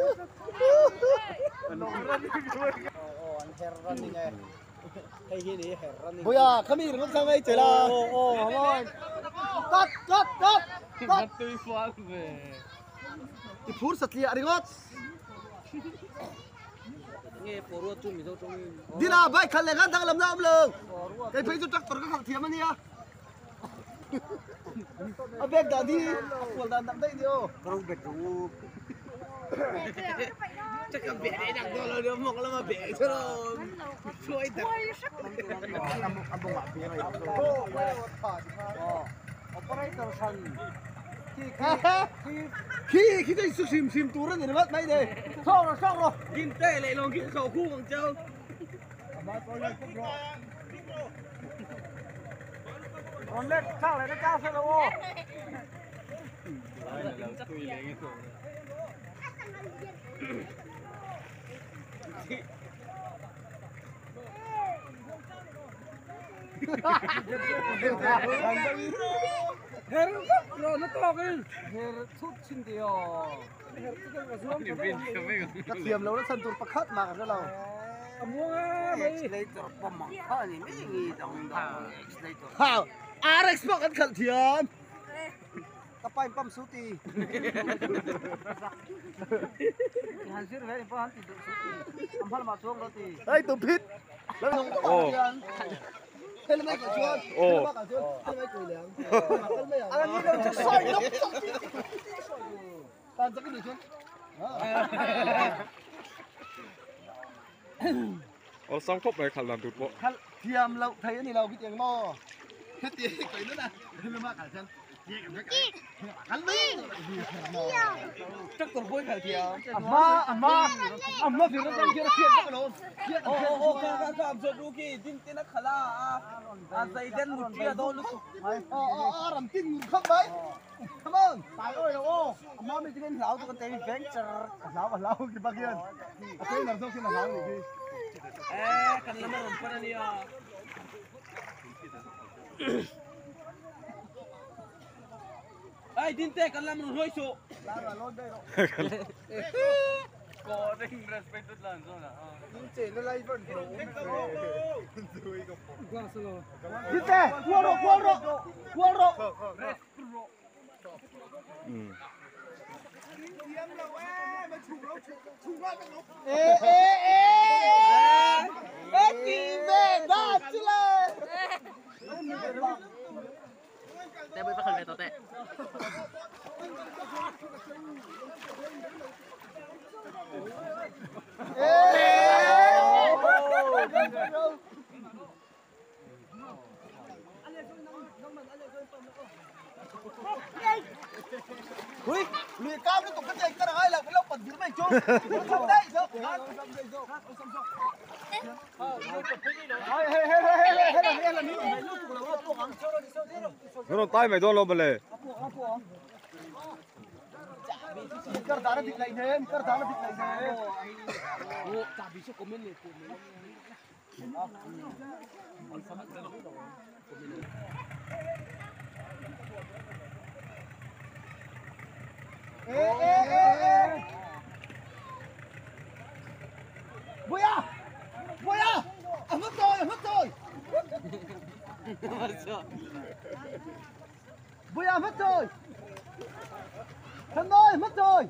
Long running. Oh, an hair running eh. Hey hi ni hair running. Boya, kami rin sa ngay chela. Oh, hamon. Cut. Ba't tuy fall về Ipur sa tliya ringot. nghe phổ ruột chung thì đâu trong Đi nào, bay khăn lên gan đang làm nào lường. Cái phế chút tractor ka khang thiam ani ya. Abek da di, apol da nang dai dio. Karong bedroom chắc là bẻ đấy đằng đó là được một là mà bẻ cho nó trôi thật operator san khi cái sự sim tu ra này mất mấy đây xong rồi kim tê lại lòng kim khẩu khu bằng châu còn lên sao lại nó cao sao đâu rồi nó to cái sút xin điều cái tiệm lâu nó sân tụt bạc khát mà cái lâu mua lấy cho bom mỏng thôi thì mấy gì đồng hảo RX bọc ăn khẩn thiền kapay pam suti han sir về pa han ti suti ampal ma chuang lo ti hey tụm phít lấy nông Ồ. thế là mấy cái chuột Ồ. thế là mấy cái liền anh đi đâu chắc soi lắm tan chắc cái gì chứ Ồ xong khóc này khăn làm tụt bộ thiềm lâu thấy này lâu cái tiếng mo hết tiếng cái nữa này thế là mắc cả chân cắn đi chắc còn vui phải thiệt amma thì nó đang kia thiệt các bạn ô cảm giác ruki tin tin nó khala dây đen một kia đâu lúc làm tin không đấy come on tại ơi đâu ô amma mình cái lão tôi còn tay vén chờ lão cái bác kia cái làm sao khi mà lão thì kan lamar rumpana niya ay dinte kan lamar hoiso có đinh respect rất là rồi dinte nó lại vẫn dinte cuoro kỳ về đó chứ là tè bơi bắt khẩn về tao tè ui lùi cá sao nó tụt cái chạy cái này là cái lốc bẩn gì mày chung không đấy chứ nó tay mày luôn bên này कर दाना दिखलाई दे कर दाना दिखलाई दे वो चाबी से कमेंट ले Boya Boya mất rồi Boya mất rồi thân ơi mất rồi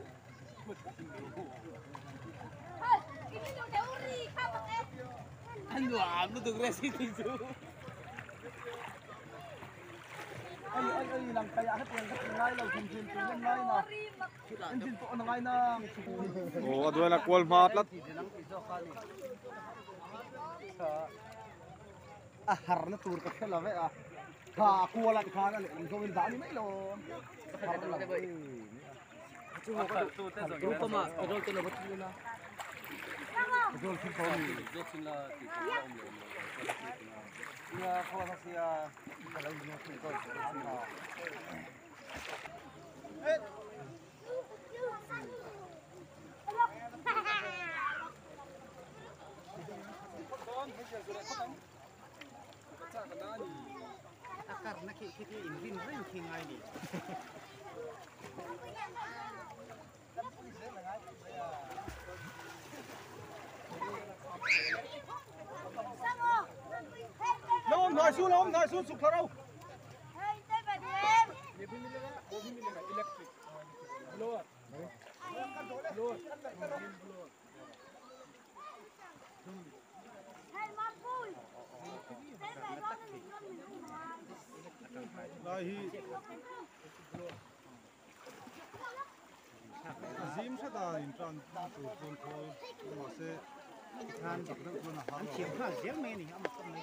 anh làm nó từng racing thì chứ anh làm cái hết tiền ngay là tiền tiền ngay nào anh tiền phụ ngay na ồ đuôi là quần mát lắm har na tur ka khela ve a ha kuala ka na le so min dani mai lo grupo mà control tên là bất cứ nào control fin phone control tên là tỷ số là ông ya khala sia kala ni control akar na ki in rin king ai ni lom nói xuống sụp thở đâu Zim sẽ ta in trang chủ quân thôi mà sẽ than được được quân là hàng chiếm ha giếng mê này mà không này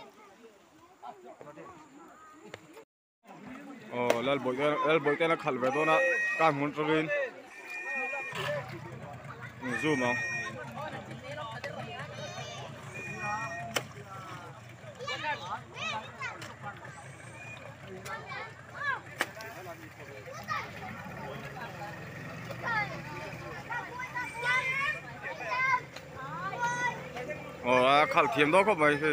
lal boy tên là khẩn về tôi nè cam muốn cho lên zoom không khẩn thiếm đó có mấy thì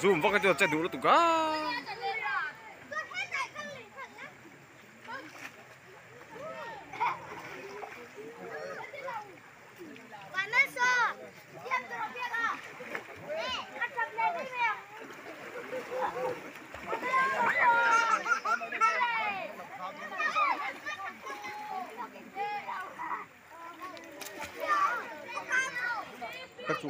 zoom vào cái chỗ chạy đủ nó tụt cả các chủ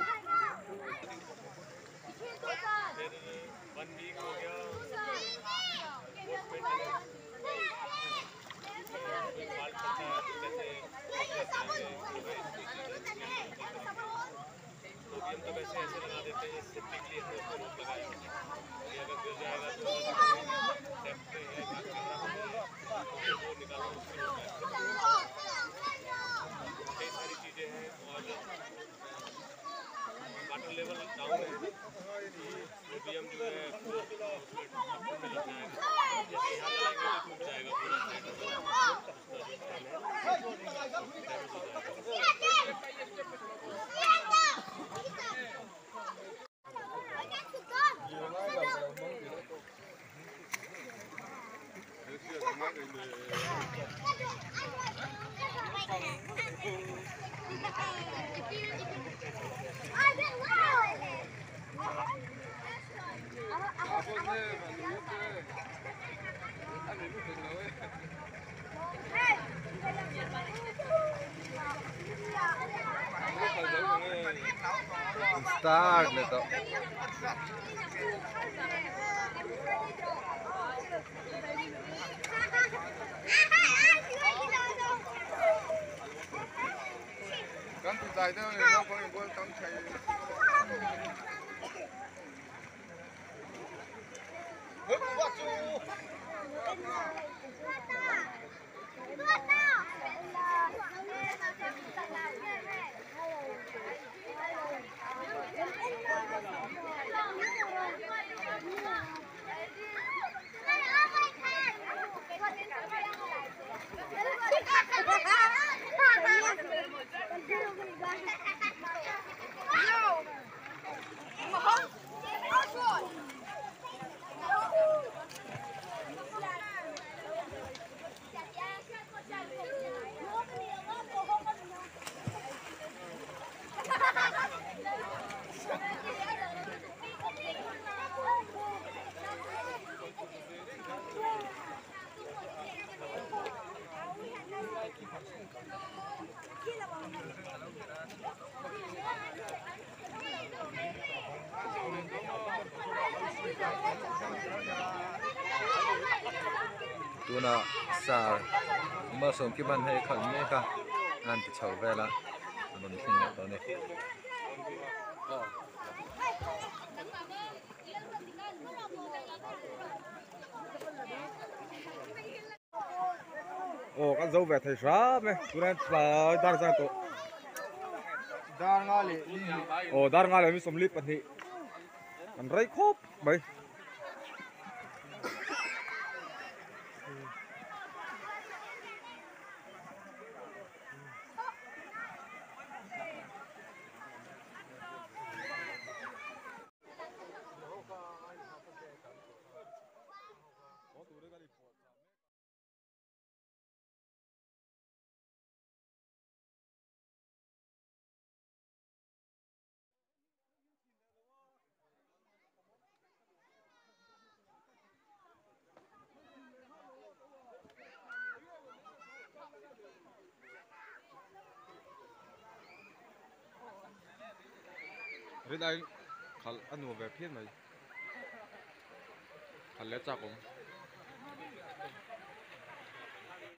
start leto Kan tu dài đó nó có những cái tấm chạy. Hớt quá chú. Tuna sa mà sống cái bàn hay khẩn này cả ăn thì chầu về là mình không nhận đó này các dấu về thầy xóa mày tụi này là đang sang tổ Dar ngali. đang ngay là mình sống lip anh thị anh rây khốp bay Red Eye khal anu về phiên này khal lẽ chắc không